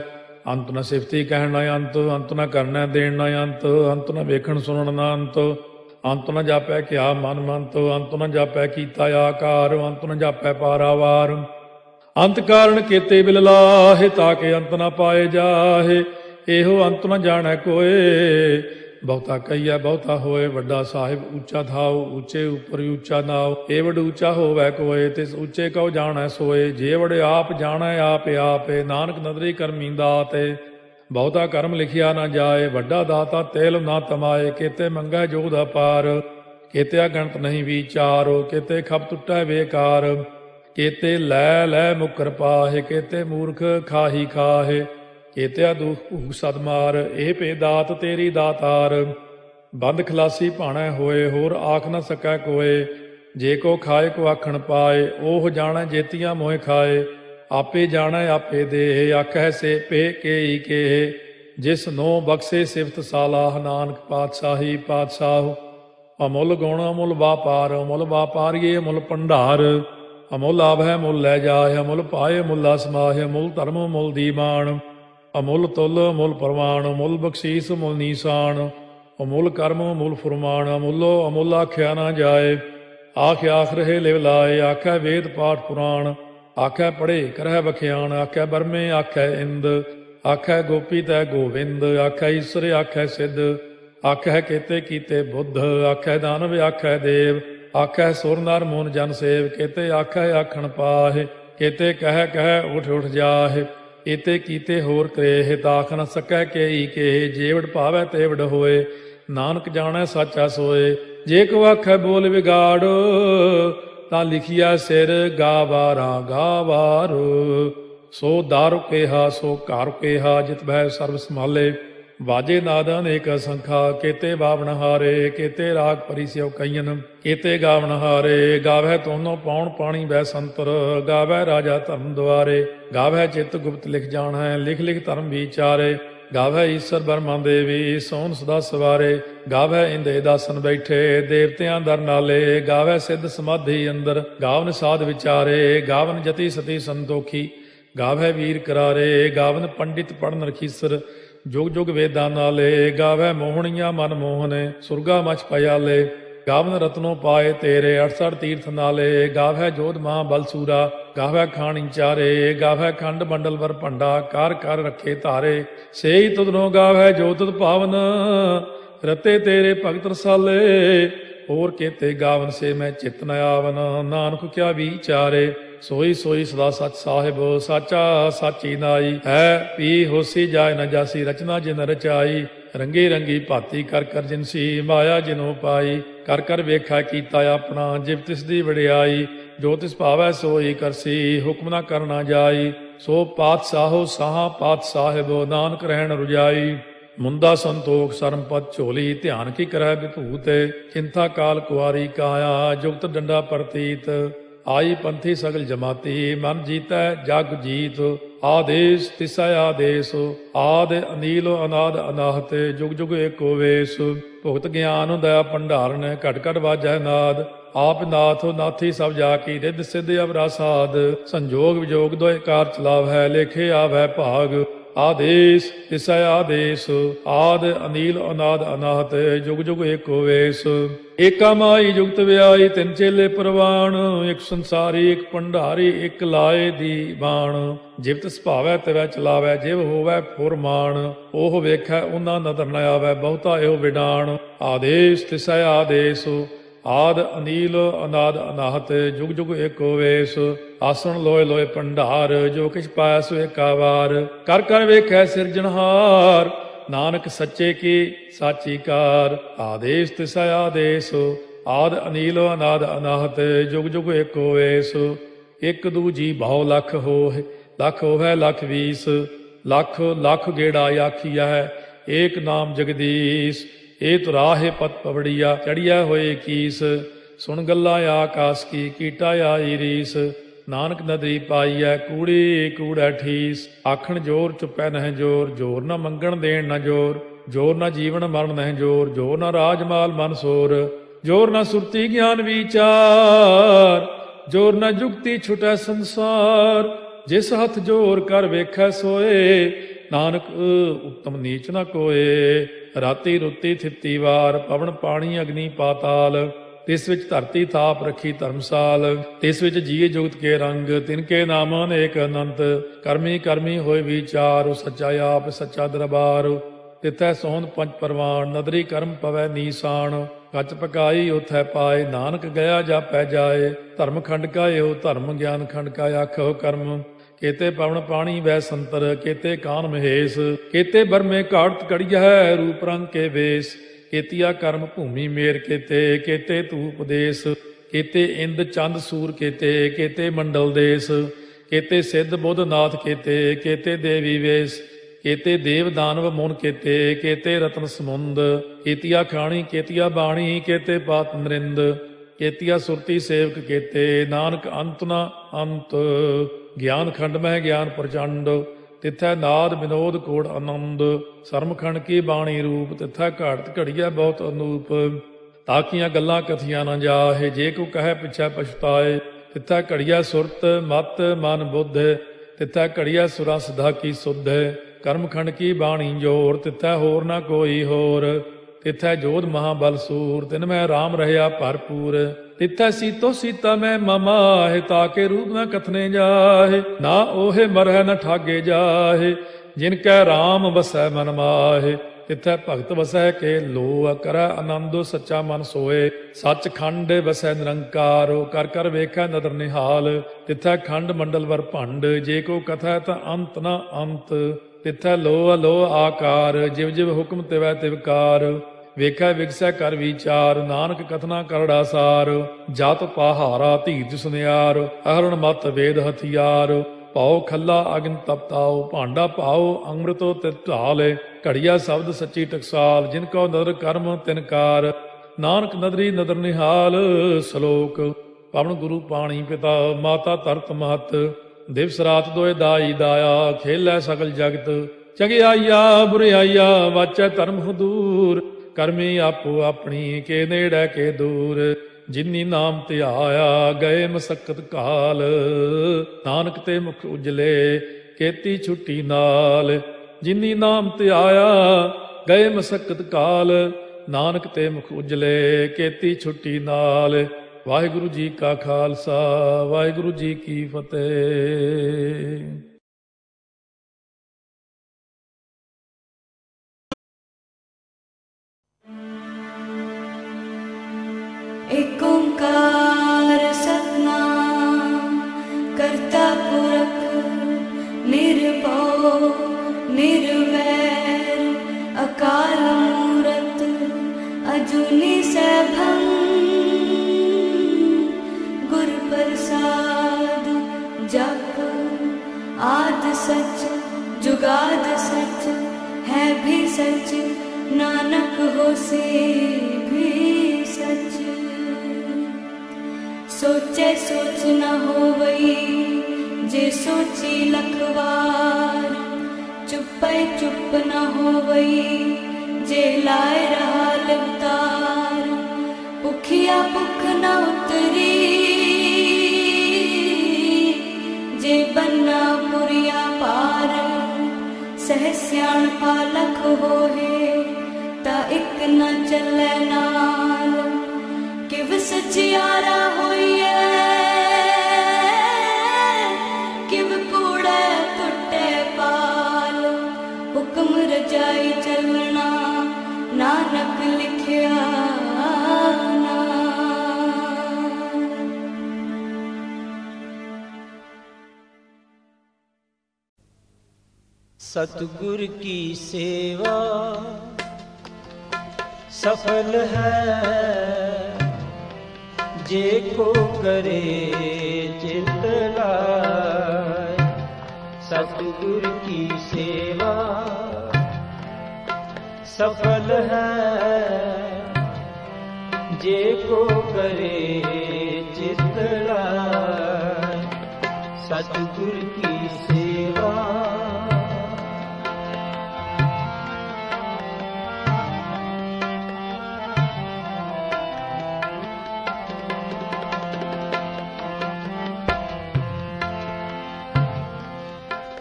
ਅੰਤ ਨ ਸਿਫਤੀ ਕਹਿਣ ਨ ਅੰਤ, ਅੰਤ ਨ ਕਰਨੈ ਦੇਣ ਨ ਅੰਤ। ਅੰਤ ਨ ਵੇਖਣ ਸੁਣਨ ਨ ਅੰਤ, ਅੰਤ ਨ ਜਾਪੈ ਕਿਆ ਮਨ ਮੰਤ। ਅੰਤ ਨ ਜਾਪੈ ਕੀਤਾ ਆਕਾਰ, ਅੰਤ ਨ ਜਾਪੈ ਪਾਰਾਵਾਰ। ਅੰਤ ਕਾਰਨ ਕੀਤੇ ਬਿਲ ਲਾਹੇ, ਤਾਕੇ ਅੰਤ ਨ ਪਾਏ ਜਾਹੇ। ਇਹੋ ਅੰਤ ਨ ਜਾਣੈ ਕੋਏ, ਬਹੁਤਾ ਕਹੀਐ ਬਹੁਤਾ ਹੋਏ। ਵੱਡਾ ਸਾਹਿਬ ਉੱਚਾ ਥਾਉ, ਉੱਚੇ ਉੱਪਰ ਉੱਚਾ ਨਾਉ। ਏ ਵਡ ਉੱਚਾ ਹੋਵੈ ਕੋਏ, ਤਿਸ ਉੱਚੇ ਕਉ ਜਾਣੈ ਸੋਏ। ਜੇ ਵਡ ਆਪ ਜਾਣੈ ਆਪੇ ਆਪੇ, ਨਾਨਕ ਨਦਰੀ ਕਰਮੀ ਦਾਤੇ। ਬਹੁਤਾ ਕਰਮ ਲਿਖਿਆ ਨਾ ਜਾਏ, ਵੱਡਾ ਦਾਤਾ ਤੇਲ ਨਾ ਤਮਾਏ। ਕੇਤੇ ਮੰਗੈ ਜੋਧ ਅਪਾਰ, ਕੇਤਿਆ ਗਣਤ ਨਹੀਂ ਵਿਚਾਰ। ਕੇਤੇ ਖਪ ਟੁੱਟੈ ਬੇਕਾਰ, ਕੇਤੇ ਲੈ ਲੈ ਮੁਕਰ ਪਾਹੇ। ਕੇਤੇ ਮੂਰਖ ਖਾਹੀ ਖਾਹੇ, ਕੇਤਿਆ ਦੁਖ ਭੂਖ ਸਦ ਮਾਰ। ਇਹ ਭੇ ਦਾਤ ਤੇਰੀ ਦਾਤਾਰ, ਬੰਦ ਖਲਾਸੀ ਭਾਣੈ ਹੋਏ। ਹੋਰ ਆਖ ਨ ਸਕੈ ਕੋਏ, ਜੇ ਕੋ ਖਾਏ ਕੋ ਆਖਣ ਪਾਏ। ਉਹ ਜਾਣੈ ਜੇਤੀਆਂ ਮੋਹਿ ਖਾਏ, ਆਪੇ ਜਾਣੈ ਆਪੇ ਦੇ। ਆਖੈ ਸੇ ਪੇ ਕੇਈ ਕੇ, ਜਿਸ ਨੋ ਬਖਸ਼ੇ ਸਿਫਤ ਸਾਲਾਹ। ਨਾਨਕ ਪਾਤਸ਼ਾਹੀ ਪਾਤਸ਼ਾਹ, ਅਮੁੱਲ ਗੁਣ ਅਮੁੱਲ ਵਾਪਾਰ। ਅਮੁੱਲ ਵਾਪਾਰੀਏ ਅਮੁੱਲ ਭੰਡਾਰ, ਅਮੁੱਲ ਆਭੈ ਮੁੱਲ ਲੈ ਜਾਏ। ਅਮੁੱਲ ਪਾਏ ਮੁੱਲਾ ਸਮਾਹੇ, ਅਮੁੱਲ ਧਰਮ ਮੁੱਲ ਦੀਵਾਨ। ਅਮੁੱਲ ਤੁਲ ਅਮੁੱਲ ਪ੍ਰਵਾਨ, ਅਮੁੱਲ ਬਖਸ਼ੀਸ ਅਮੁੱਲ ਨੀਸਾਨ। ਅਮੁੱਲ ਕਰਮ ਅਮੁੱਲ ਫੁਰਮਾਨ, ਅਮੁੱਲੋ ਅਮੁੱਲ ਆਖਿਆ ਨਾ ਜਾਏ। ਆਖ ਆਖ ਰਹੇ ਲਿਵ ਲਾਏ, ਆਖੈ ਵੇਦ ਪਾਠ ਪੁਰਾਣ। ਆਖੈ ਪੜ੍ਹੇ ਕਰਹਿ ਬਖਿਆਣ, ਆਖੈ ਬਰਮੇ ਆਖੈ ਇੰਦ। ਆਖੈ ਗੋਪੀ ਤੈ ਗੋਵਿੰਦ, ਆਖੈ ਈਸਰ ਆਖੈ ਸਿੱਧ। ਆਖੈ ਕੇਤੇ ਕੀਤੇ ਬੁੱਧ, ਆਖੈ ਦਾਨਵ ਆਖੈ ਦੇਵ। ਆਖੈ ਸੁਰ ਨਰ ਮੂਨ ਜਨ ਸੇਵ, ਕੇਤੇ ਆਖੈ ਆਖਣ ਪਾਹੇ। ਕੇਤੇ ਕਹਿ ਕਹਿ ਉਠ ਉਠ ਜਾਹੇ, ਏਤੇ ਕੀਤੇ ਹੋਰ ਕਰੇਹ। ਤਾਖ ਨ ਸਕੈ ਕੇਈ ਕੇ, ਜੇਵੜ ਭਾਵੈ ਤੇਵੜ ਹੋਏ। ਨਾਨਕ ਜਾਣੈ ਸਾਚਾ ਸੋਏ, ਜੇ ਕੋ ਆਖੈ ਬੋਲ ਵਿਗਾੜ। ਤਾਂ ਲਿਖਿਆ ਸਿਰ ਗਾਵਾਰਾ ਗਾਵਾਰ। ਸੋ ਦਾਰੂ ਕੇਹਾ ਸੋ ਘਰ ਕੇਹਾ, ਜਿਤ ਬਹਿ ਸਰਬ ਸੰਭਾਲੇ। ਬਾਜੇ ਨਾਦ ਅਨੇਕ ਸੰਖਾ ਕੇਤੇ ਬਾਵਨ ਹਾਰੇ ਕੇਤੇ ਰਾਗ ਪਰੀ ਸਿਉ ਕਈਨ ਕੇਤੇ ਗਾਵਨ ਹਾਰੇ ਗਾਵੈ ਤੋਨੋ ਪਾਉਣ ਪਾਣੀ ਬੈ ਸੰਤਰ ਗਾਵੈ ਰਾਜਾ ਧਰਮ ਦੁਆਰੇ ਗਾਵੈ ਚਿਤ ਗੁਪਤ ਲਿਖ ਜਾਣੈ ਲਿਖ ਲਿਖ ਧਰਮ ਵਿਚਾਰੇ ਗਾਵੈ ਈਸ਼ਰ ਬਰਮਾ ਦੇਵੀ ਸੋਨ ਸਦਾ ਸਵਾਰੇ ਗਾਵੈ ਇੰਦੇ ਦਾਸਨ ਬੈਠੇ ਦੇਵਤਿਆਂ ਦਰ ਨਾਲੇ ਗਾਵੈ ਸਿੱਧ ਸਮਾਧੀ ਅੰਦਰ ਗਾਵਨ ਸਾਧ ਵਿਚਾਰੇ ਗਾਵਨ ਜਤੀ ਸਤੀ ਸੰਤੋਖੀ ਗਾਵੈ ਵੀਰ ਕਰਾਰੇ ਗਾਵਨ ਪੰਡਿਤ ਪੜਨ ਰਖੀਸਰ ਜੁਗ ਜੁਗ ਵੇਦਾਂ ਨਾਲੇ ਗਾਵੈ ਮੋਹਣੀਆਂ ਮਨ ਮੋਹਨੇ ਸੁਰਗਾ ਮਚ ਪਿਆਲੇ ਗਾਵਨ ਰਤਨੋ ਪਾਏ ਤੇਰੇ 68 ਤੀਰਥ ਨਾਲੇ ਗਾਵੈ ਜੋਧ ਮਹਾ ਬਲਸੂਰਾ ਗਾਵੈ ਖਾਣੀ ਚਾਰੇ ਗਾਵੈ ਖੰਡ ਮੰਡਲ ਵਰ ਭੰਡਾ ਕਰ ਕਰ ਰੱਖੇ ਧਾਰੇ ਸੇਈ ਤੁਧਨੋ ਗਾਵੈ ਜੋ ਤੁਧ ਭਾਵਨ ਰਤੇ ਤੇਰੇ ਭਗਤ ਰਸਾਲੇ ਹੋਰ ਕੇਤੇ ਗਾਵਨ ਸੇ ਮੈਂ ਚਿਤ ਨ ਆਵਨ ਨਾਨਕ ਕਿਆ ਵਿਚਾਰੇ ਸੋਈ ਸੋਈ ਸਦਾ ਸਚ ਸਾਹਿਬ ਸਾਚਾ ਸਾਚੀ ਨਾਈ ਹੈ ਪੀ ਹੋਸੀ ਜਾਏ ਨ ਜਾਸੀ ਰਚਨਾ ਜਿਨ ਰਚਾਈ ਰੰਗੀ ਰੰਗੀ ਭਾਤੀ ਕਰ ਕਰ ਜਿਨਸੀ ਮਾਇਆ ਜਿਨੋ ਪਾਈ ਕਰ ਕਰ ਵੇਖਾ ਕੀਤਾ ਆਪਣਾ ਜਿਵ ਤਿਸ ਦੀ ਵਡਿਆਈ ਜੋ ਤਿਸ ਭਾਵੈ ਸੋਈ ਕਰਸੀ ਹੁਕਮ ਨਾ ਕਰਨਾ ਜਾਈ ਸੋ ਪਾਤਸ਼ਾਹੋ ਸਾਹਾ ਪਾਤ ਸਾਹਿਬ ਨਾਨਕ ਰਹਿਣ ਰੁਜਾਈ ਮੁੰਦਾ ਸੰਤੋਖ ਸਰਮਪਦ ਝੋਲੀ ਧਿਆਨ ਕੀ ਕਰੈ ਵਿਭੂਤ ਚਿੰਤਾ ਕਾਲ ਕੁਆਰੀ ਕਾਇਆ ਜੁਗਤ ਡੰਡਾ ਪ੍ਰਤੀਤ ਆਈ ਪੰਥੀ ਸਗਲ ਜਮਾਤੀ ਮਨ ਜੀਤੈ ਜਗ ਜੀਤ ਆਦੇਸ ਤਿਸੈ ਆਦੇਸ ਆਦ ਅਨੀਲ ਅਨਾਦ ਅਨਾਹਤ ਜੁਗ ਜੁਗ ਏਕੋ ਵੇਸ ਭੁਗਤ ਗਿਆਨ ਦਇਆ ਭੰਡਾਰਨ ਘਟ ਘਟ ਵਾਜੈ ਨਾਦ ਆਪ ਨਾਥ ਨਾਥੀ ਸਭ ਜਾ ਕੀ ਰਿੱਧ ਸਿੱਧ ਅਵਰਾ ਸਾਧ ਸੰਜੋਗ ਵਿਜੋਗ ਦੋਇ ਕਾਰ ਚਲਾਵੈ ਲੇਖੇ ਆਵੈ ਭਾਗ ਆਦੇਸ ਤਿਸੈ ਆਦੇਸ ਆਦ ਅਨੀਲ ਅਨਾਦ ਅਨਾਹਤ ਜੁਗ ਜੁਗ ਏਕੋ ਵੇਸ ਏਕਾ ਮਾਈ ਜੁਗਤ ਵਿਆਈ ਤਿੰਨ ਚੇਲੇ ਪ੍ਰਵਾਣ ਇੱਕ ਸੰਸਾਰੀ ਇੱਕ ਭੰਡਾਰੀ ਇੱਕ ਲਾਏ ਦੀ ਬਾਣ ਜਿਵ ਤਿਸ ਭਾਵੈ ਤਿਵੈ ਚਲਾਵੈ ਜਿਵ ਹੋਵੈ ਫੁਰਮਾਨ ਉਹ ਵੇਖੈ ਉਹਨਾਂ ਨਦਰ ਨ ਆਵੈ ਬਹੁਤਾ ਇਹੋ ਵਿਡਾਣ ਆਦੇਸ ਤਿਸੈ ਆਦੇਸ ਆਦ ਅਨੀਲ ਅਨਾਦ ਅਨਾਹਤ ਜੁਗ ਜੁਗ ਏਕੋ ਵੇਸ ਆਸਣ ਲੋਏ ਲੋਏ ਭੰਡਾਰ ਜੋ ਕਿਛ ਪਾਇਆ ਸੋ ਏਕਾ ਵਾਰ ਕਰ ਕਰ ਵੇਖੈ ਸਿਰਜਣਹਾਰ ਨਾਨਕ ਸੱਚੇ ਕੀ ਸਾਚੀ ਕਾਰ ਆਦੇਸ ਤਿਸੈ ਆਦੇਸ ਆਦ ਅਨੀਲ ਅਨਾਦ ਅਨਾਹਤ ਜੁਗ ਜੁਗ ਏਕੋ ਵੇਸ ਇੱਕ ਦੂਜੀ ਬਹੁ ਲੱਖ ਹੋਏ ਲੱਖ ਹੋਵੇ ਲੱਖ 20 ਲੱਖ ਲੱਖ ਗੇੜਾ ਆਖੀਐ ਏਕ ਨਾਮ ਜਗਦੀਸ਼ ਇਹ ਤੁਰਾਹੇ ਪਤ ਪਵੜੀਆ ਚੜੀਆ ਹੋਏ ਕੀਸ ਸੁਣ ਗੱਲਾਂ ਆਕਾਸ ਕੀ ਕੀਟਾ ਆਈ ਰੀਸ ਨਾਨਕ ਨਦਰੀ ਪਾਈਐ ਕੂੜੀ ਕੂੜੈ ਠੀਸ ਆਖਣ ਜੋਰ ਚੁੱਪੈ ਨਹਿ ਜੋਰ ਜੋਰ ਨਾ ਮੰਗਣ ਦੇਣ ਨਾ ਜੋਰ ਜੋਰ ਨਾ ਜੀਵਨ ਮਰਨ ਨਹਿ ਜੋਰ ਜੋਰ ਨਾ ਰਾਜਮਾਲ ਮਨ ਸੋਰ ਜੋਰ ਨਾ ਸੁਰਤੀ ਗਿਆਨ ਵਿਚਾਰ ਜੋਰ ਨਾ ਜੁਗਤੀ ਛੁਟੈ ਸੰਸਾਰ ਜਿਸ ਹੱਥ ਜੋਰ ਕਰ ਵੇਖੈ ਸੋਏ ਨਾਨਕ ਉੱਤਮ ਨੀਚ ਨਾ ਕੋਏ ਰਾਤੀ ਰੁੱਤੀ ਥਿੱਤੀ ਵਾਰ ਪਵਨ ਪਾਣੀ ਅਗਨੀ ਪਾਤਾਲ ਤਿਸ ਵਿੱਚ ਧਰਤੀ ਥਾਪ ਰੱਖੀ ਧਰਮਸਾਲ ਤਿਸ ਵਿੱਚ ਜੀਏ ਜੁਗਤ ਕੇ ਰੰਗ ਤਿਨਕੇ ਨਾਮ ਅਨੇਕ ਅਨੰਤ ਕਰਮੀ ਕਰਮੀ ਹੋਏ ਵਿਚਾਰ ਸੱਚਾ ਆਪ ਸੱਚਾ ਦਰਬਾਰ ਤਿਥੈ ਸੋਹਣ ਪੰਜ ਪਰਵਾਨ ਨਦਰੀ ਕਰਮ ਪਵੈ ਨੀਸਾਨ ਕੱਚ ਪਕਾਈ ਉਥੈ ਪਾਏ ਨਾਨਕ ਗਿਆ ਜਾਪੈ ਜਾਏ ਧਰਮ ਖੰਡ ਕਾ ਇਹੋ ਧਰਮ ਗਿਆਨ ਖੰਡ ਕਾ ਆਖੋ ਕਰਮ ਕੇਤੇ ਪਵਨ ਪਾਣੀ ਵੈ ਸੰਤਰ ਕੇਤੇ ਕਾਨ ਮਹੇਸ਼ ਕੇਤੇ ਬਰਮੇ ਘਾਟ ਕੜੀਐ ਰੂਪ ਰੰਗ ਕੇ ਵੇਸ ਕੇਤੀਆ ਕਰਮ ਭੂਮੀ ਮੇਰ ਕੇਤੇ ਕੇਤੇ ਤੂ ਉਪਦੇਸ਼ ਕੇਤੇ ਇੰਦ ਚੰਦ ਸੂਰ ਕੇਤੇ ਕੇਤੇ ਮੰਡਲ ਦੇਸ ਕੇਤੇ ਸਿੱਧ ਬੁੱਧ ਨਾਥ ਕੇਤੇ ਕੇਤੇ ਦੇਵੀ ਵੇਸ ਕੇਤੇ ਦੇਵ ਦਾਨਵ ਮੁਨ ਕੇਤੇ ਕੇਤੇ ਰਤਨ ਸਮੁੰਦ ਕੇਤੀਆ ਖਾਣੀ ਕੇਤੀਆ ਬਾਣੀ ਕੇਤੇ ਪਾਤ ਨਰਿੰਦ ਕੇਤੀਆ ਸੁਰਤੀ ਸੇਵਕ ਕੇਤੇ ਨਾਨਕ ਅੰਤ ਨਾ ਅੰਤ ਗਿਆਨ ਖੰਡ ਮਹਿ ਗਿਆਨ ਪ੍ਰਚੰਡ ਤਿੱਥੈ ਨਾਦ ਵਿਨੋਦ ਕੋੜ ਆਨੰਦ ਸਰਮਖੰਡ ਕੀ ਬਾਣੀ ਰੂਪ ਤਿੱਥੈ ਘਾੜਤ ਘੜੀਐ ਬਹੁਤ ਅਨੂਪ ਤਾਕੀਆਂ ਗੱਲਾਂ ਕਥੀਆਂ ਨਾ ਜਾਹੇ ਜੇ ਕੋ ਕਹੈ ਪਿਛੈ ਪਛਤਾਏ ਤਿੱਥੈ ਘੜੀਐ ਸੁਰਤ ਮਤ ਮਨ ਬੁੱਧ ਤਿੱਥੈ ਘੜੀਐ ਸੁਰਾ ਸਦਾ ਕੀ ਸੁਧ ਕਰਮਖੰਡ ਕੀ ਬਾਣੀ ਜੋਰ ਤਿੱਥੈ ਹੋਰ ਨਾ ਕੋਈ ਹੋਰ ਤਿੱਥੈ ਜੋਧ ਮਹਾਬਲ ਸੂਰ ਤਿਨ ਮੈਂ ਰਾਮ ਰਹਿਆ ਭਰਪੂਰ ਤਿੱਥੈ ਸੀਤੋ ਸੀਤਾ ਮੈਂ ਮਮਾਹਿ ਤਾਕੇ ਰੂਪ ਨਾ ਕਥਨੇ ਜਾਹੇ ਨਾ ਓਹੇ ਮਰਹਿ ਨ ਠਾਗੇ ਜਾਹੇ ਜਿਨ ਕੈ ਰਾਮ ਵਸੈ ਮਨ ਮਾਹੇ ਤਿੱਥੈ ਭਗਤ ਵਸੈ ਕੇ ਲੋ ਕਰੈ ਆਨੰਦੋ ਸੱਚਾ ਮਨ ਸੋਏ ਸੱਚ ਖੰਡ ਵਸੈ ਨਿਰੰਕਾਰੋ ਕਰ ਕਰ ਵੇਖੈ ਨਦਰ ਨਿਹਾਲ ਤਿੱਥੈ ਖੰਡ ਮੰਡਲ ਵਰ ਭੰਡ ਜੇ ਕੋ ਕਥੈ ਤਾਂ ਅੰਤ ਨਾ ਅੰਤ ਤਿੱਥੈ ਲੋ ਅਲੋ ਆਕਾਰ ਜਿਵ ਜਿਵ ਹੁਕਮ ਤਿਵੈ ਤਿਵਕਾਰ ਵੇਖੈ ਵਿਗਸੈ ਕਰ ਵਿਚਾਰ ਨਾਨਕ ਕਥਨਾ ਕਰੜਾ ਸਾਰ ਜਤ ਪਹਾਰਾ ਧੀਰਜ ਸੁਨਿਆਰ ਅਹਰਣ ਮਤ ਵੇਦ ਹਥਿਆਰ पाओ खल्ला अग्न तपताओ, भांडा पाओ अमृतो तित ढाल। घड़िया शब्द सच्ची टकसाल, जिनको नदर कर्म तिनकार। नानक नदरी नदर निहाल। सलोक पवन गुरु पाणी पिता, माता तरत महत। दिवस रात दोए दाई दाया, खेलै सकल जगत। चंगियाइया बुरियाइया, वाचै धर्म हदूर। करमी आपो अपनी, के नेड़े के दूर। जिन्नी नाम ध्याया, गए मसक्कत काल। नानक ते मुख उजले, केती छुट्टी नाल। जिन्नी नाम ध्याया, गए मसक्कत काल। नानक ते मुख उजले, केती छुट्टी नाल। वाहिगुरु जी का खालसा, वाहिगुरु जी की फतेह। एक ओंकार सतनाम करता पुरख, निर्भव निर्वैर अकाल मूरत अजूनी सैभं। गुर प्रसाद जप आद सच जुगाद सच, है भी सच नानक होसे भी सच। सोचे सोच न होवई, जे सोची लखवार। चुपै चुप न होवई, जे लाए रहा लिवतार। भुखिया भुख न उतरी, जे बन्ना पुरिया पार। सह सियाणपा लख होए, ता इक न चलै नाल। किव सचियारा होइए, किव कूड़े टुटे पाल। हुक्म रजाई चलना, नानक लिखिया सतगुर की सेवा सफल है, जे को करे चित लाय। सतगुर की सेवा सफल है, जे को करे चित लाय। सतगुर की सेवा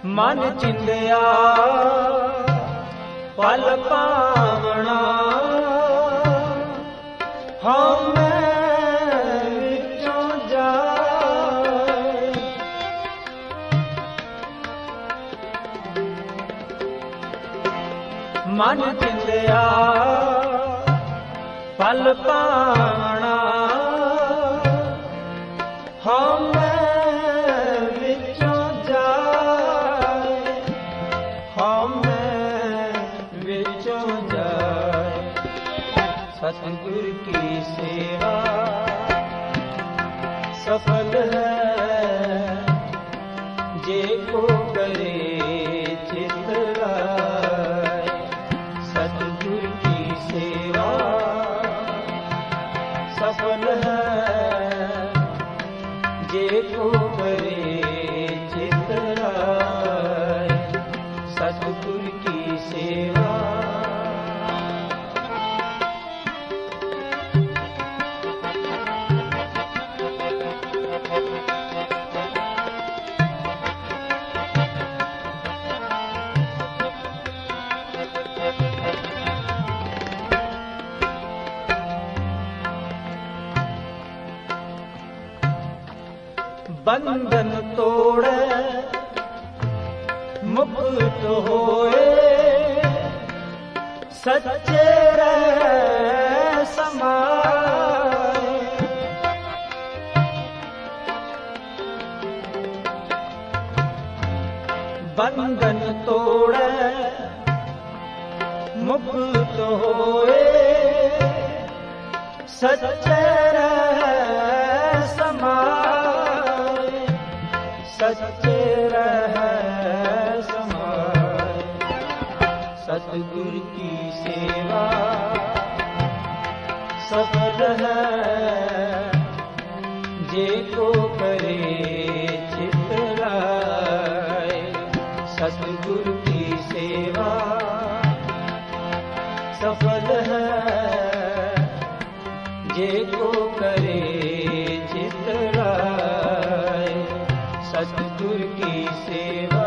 मन चिंदिया पल पावना। हम विचों जाए, मन चिंदिया पल पावना। हम सतगुर की सेवा सफल है, जे को करे चित लाय। सतगुर की सेवा सफल है, जे को करे चित लाय। सतगुर की सेवा बंधन तोड़े मुक्त होए, सच्चे रह समाए। बंधन तोड़े मुक्त होए, सच्चे रह समाए। सच्चे रह समाए। सतगुर की सेवा सफल है जे को करे चित लाए। सतगुर की सेवा सफल है जे को करे चित लाए। सतगुर की सेवा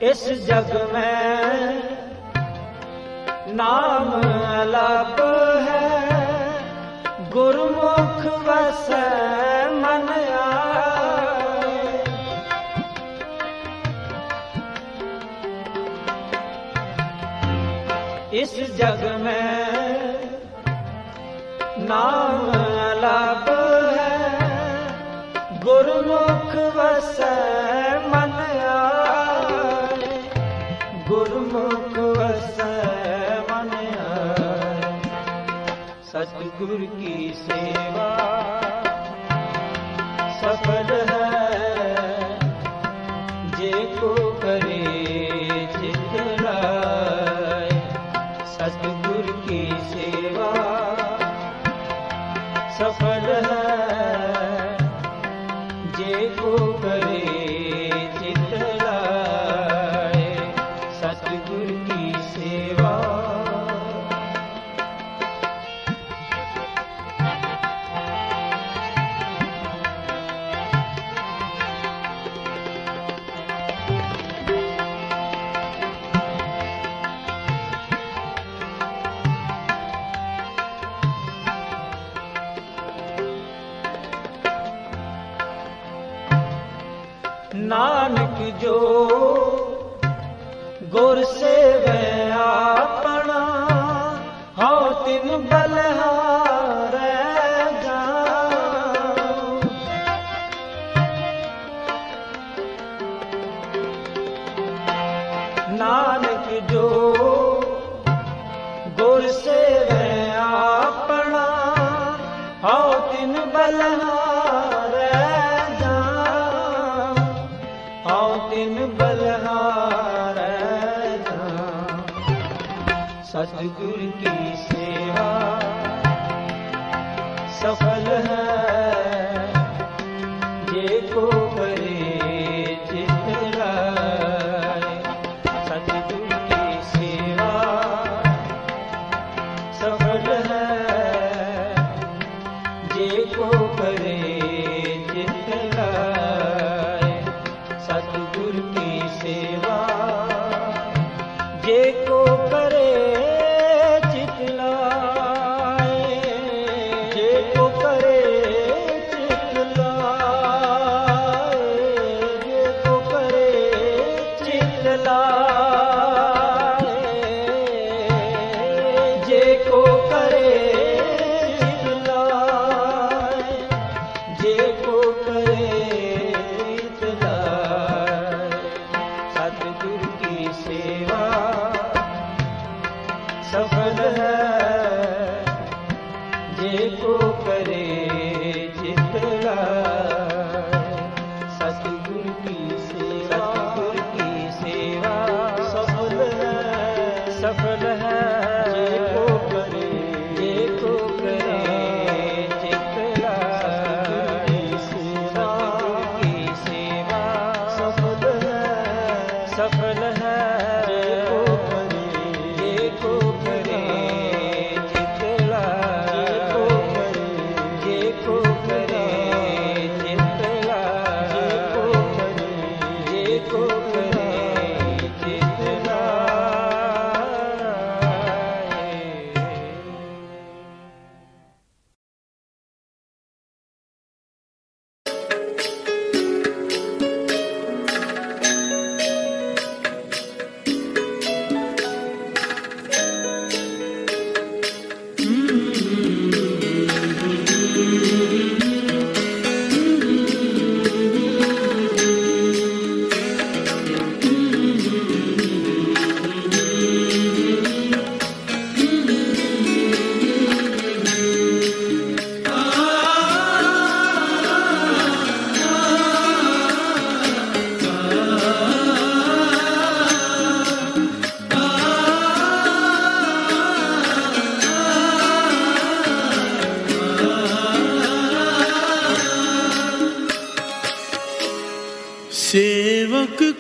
इस जग में नाम अलप है, गुरमुख वसै मन आए। इस जग में नाम अलप है, गुरमुख वसै मन आए। गुरमुख वसै मन आए। सतगुर की सेवा सफल है जे को करे चित लाए। सतगुर की सेवा सफल है जे को करे चित लाए। सतगुर की सेवा नानक जो गुर सेवै आपना, हौ तिन बलिहारै जाऊं। नानक जो गुर सेवै आपना, हौ तिन बलिहारै जाऊं। हौ तिन बलिहारै जाऊं। सतगुर की सेवा सफल है जे को करे चित लाए। सतगुर की सेवा सफल है जे को करे चित लाए। सतगुर की सेवा जे को करे चित लाए। जे को करे चित लाए। जे को करे चित लाए। जे को करे चित लाए। जे को करे चित लाए। सतगुर की सेवा सफल है जे को करे चित लाए। सतगुर की सेवा सफल है जे को करे चित लाए। सतगुर की सेवा सफल है जे को करे चित लाए।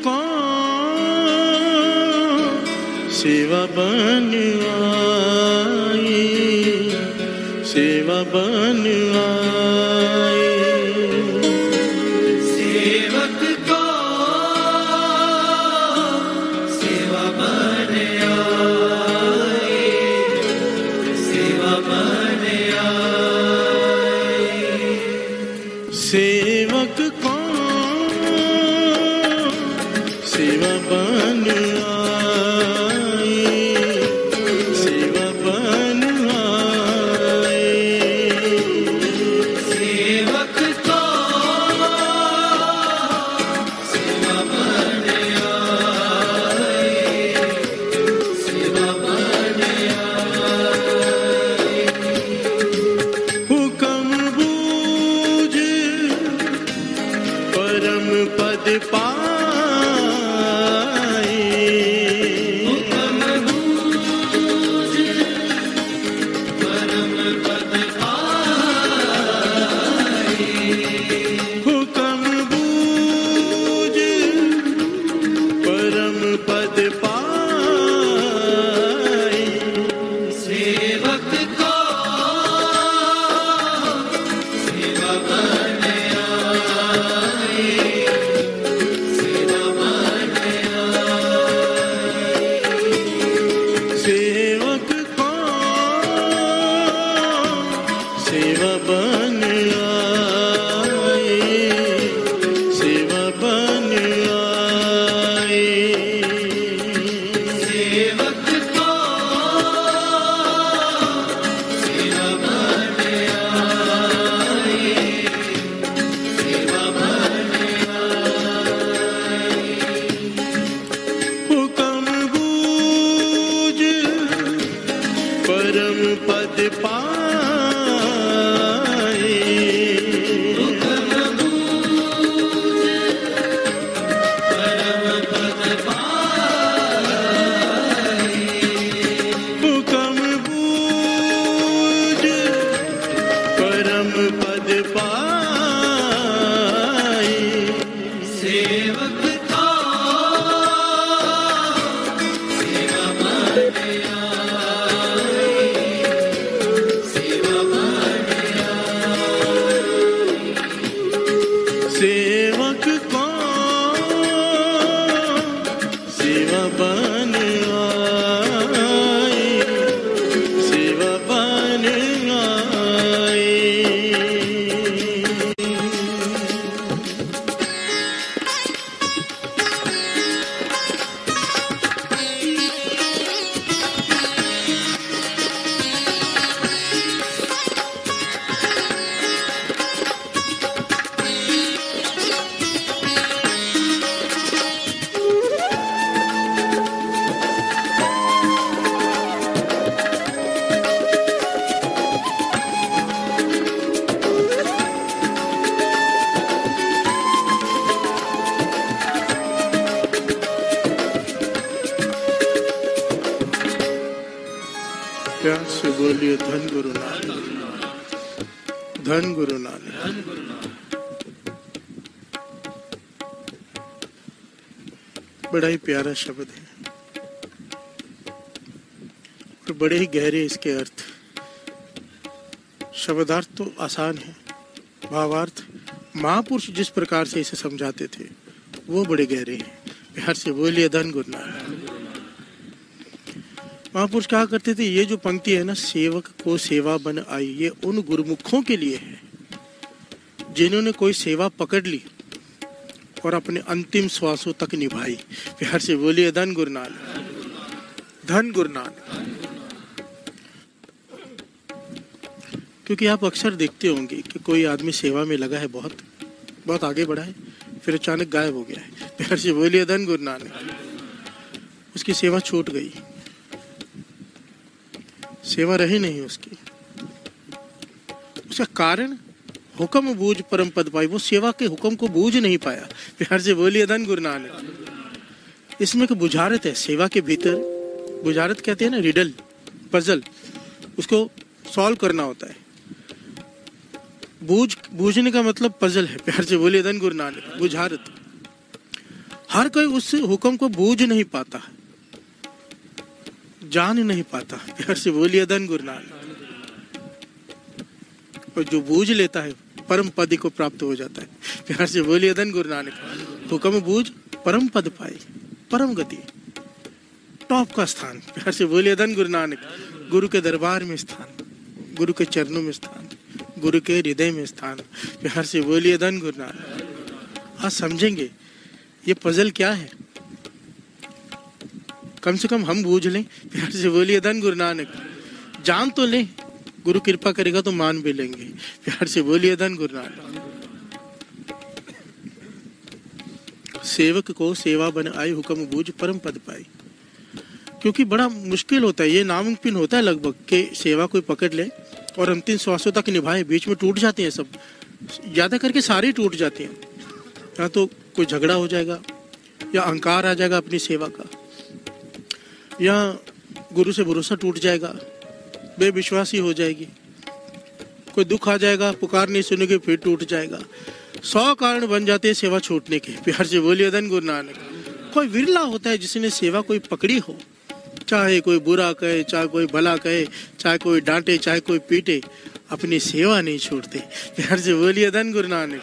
कौन सेवा बन आई, सेवा बन आई। सेवक को सेवा बन आई, सेवा बन आई। सेवक को सेवा बन आई, सेवा बन आई। सेवक को सेवा बन आई, सेवा बन आई। हुक्म बूझ परम पद पाई, पद पाई। सेवक को सेवा बन आई, सेवा बन आई। सेवक को सेवा बन आई, सेवा बन आई। सेवक को सेवा बन आई, सेवा बन आई। हुक्म बूझ परम पद पाई, हुक्म बूझ परम पद पाई। हुक्म बूझ परम पद पाई। सेवक को सेवा बन आई, सेवा बन आई। सेवक को सेवा बन आई, सेवा बन आई। प्यार से बोलिए धन गुरु नानक, धन गुरु नानक। बड़ा ही प्यारा शब्द है और बड़े ही गहरे इसके अर्थ। शब्दार्थ तो आसान है, भावार्थ महापुरुष जिस प्रकार से इसे समझाते थे वो बड़े गहरे हैं। प्यार से बोलिए धन गुरु नानक। महापुरुष कहा करते थे ये जो पंक्ति है ना, सेवक को सेवा बन आई, ये उन गुरुमुखों के लिए है जिन्होंने कोई सेवा पकड़ ली और अपने अंतिम श्वासों तक निभाई। प्यार से बोलिए धन गुरु नानक, धन गुरु नानक। क्योंकि आप अक्सर देखते होंगे कि कोई आदमी सेवा में लगा है, बहुत बहुत आगे बढ़ा है, फिर अचानक गायब हो गया है। प्यार से बोलिए धन गुरु नानक। उसकी सेवा छूट गई, सेवा रही नहीं उसकी। उसका कारण हुक्म बूझ परम पद पाई, वो सेवा के हुक्म को बूझ नहीं पाया। प्यार से बोलिए धन गुरु नानक। इसमें एक बुझारत है सेवा के भीतर। बुझारत कहते हैं ना, रिडल, पजल, उसको सॉल्व करना होता है। बूझने का मतलब पजल है। प्यार से बोलिए धन गुरु नानक। बुझारत हर कोई उस हुक्म को बूझ नहीं पाता, जान नहीं पाता। प्यार से बोलिए धन गुरु नानक। और जो बूझ लेता है परम पद को प्राप्त हो जाता है। प्यार से बोलिए धन गुरु नानक। हुक्म बूझ परम पद पाए, परम गति, टॉप का स्थान। प्यार से बोलिए धन गुरु नानक। गुरु के दरबार में स्थान, गुरु के चरणों में स्थान, गुरु के हृदय में स्थान। प्यार से बोलिए धन गुरु नानक। आज समझेंगे ये पजल क्या है, कम से कम हम बूझ लें। प्यार से बोलिए धन गुरु नानक। जान तो लें, गुरु कृपा करेगा तो मान भी लेंगे। प्यार से बोलिए धन गुरु नानक। सेवक को सेवा बन आई, हुक्म बूझ परम पद पाई। क्योंकि बड़ा मुश्किल होता है, ये नामुमकिन होता है लगभग कि सेवा कोई पकड़ ले और अंतिम श्वासों तक निभाए। बीच में टूट जाते हैं सब, ज्यादा करके सारे टूट जाते हैं। या तो कोई झगड़ा हो जाएगा, या अहंकार आ जाएगा अपनी सेवा का, या गुरु से भरोसा टूट जाएगा, बेविश्वासी हो जाएगी, कोई दुख आ जाएगा, पुकार नहीं सुनेंगे फिर टूट जाएगा। 100 कारण बन जाते हैं सेवा छूटने के। प्यार से बोलिए धन गुरु नानक। कोई विरला होता है जिसने सेवा कोई पकड़ी हो, चाहे कोई बुरा कहे, चाहे कोई भला कहे, चाहे कोई डांटे, चाहे कोई पीटे, अपनी सेवा नहीं छोड़ते। प्यार से बोलिए धन गुरु नानक।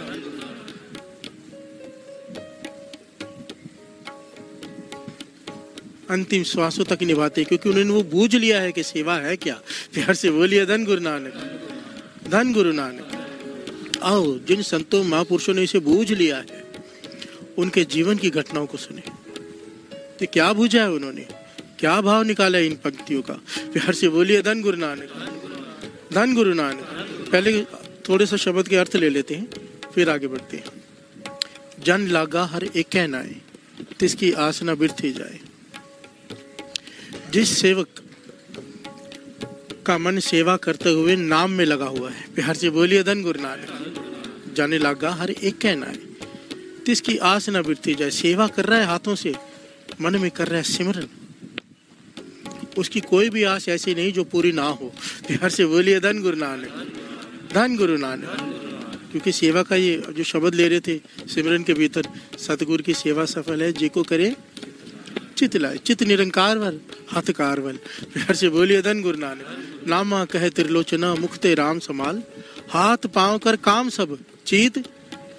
अंतिम श्वासों तक निभाते, क्योंकि उन्होंने वो बूझ लिया है कि सेवा है क्या। प्यार से बोलिए धन गुरु नानक। धन गुरु नानक। आओ, जिन संतों महापुरुषों ने इसे बूझ लिया है उनके जीवन की घटनाओं को सुने। तो क्या बूझा है उन्होंने, क्या भाव निकाला है इन पंक्तियों का। प्यार से बोलिए धन गुरु नानक। धन गुरु नानक। पहले थोड़े सा शब्द के अर्थ ले लेते हैं, फिर आगे बढ़ते हैं। जन लागा हर एक नाए, तिसकी आस न बिरथी जाए। जिस सेवक का मन सेवा करते हुए नाम में लगा हुआ है, प्यार से बोलिए धन गुरु नानक। जाने लगा हर एक कहना है, तिसकी आस न बिरती जाए। सेवा कर रहा है हाथों से, मन में कर रहा है सिमरन, उसकी कोई भी आस ऐसी नहीं जो पूरी ना हो। प्यार से बोलिए धन गुरु नानक। धन गुरु नानक। क्योंकि सेवा का ये जो शब्द ले रहे थे सिमरन के भीतर, सतगुरु की सेवा सफल है जे को करे चित लाए। चित निरंकार वर हाथ कारवल। प्यार से बोलिए धन गुरु नानक। नामा कहे त्रिलोचना, मुखते राम समाल, हाथ पांव कर काम सब, चीत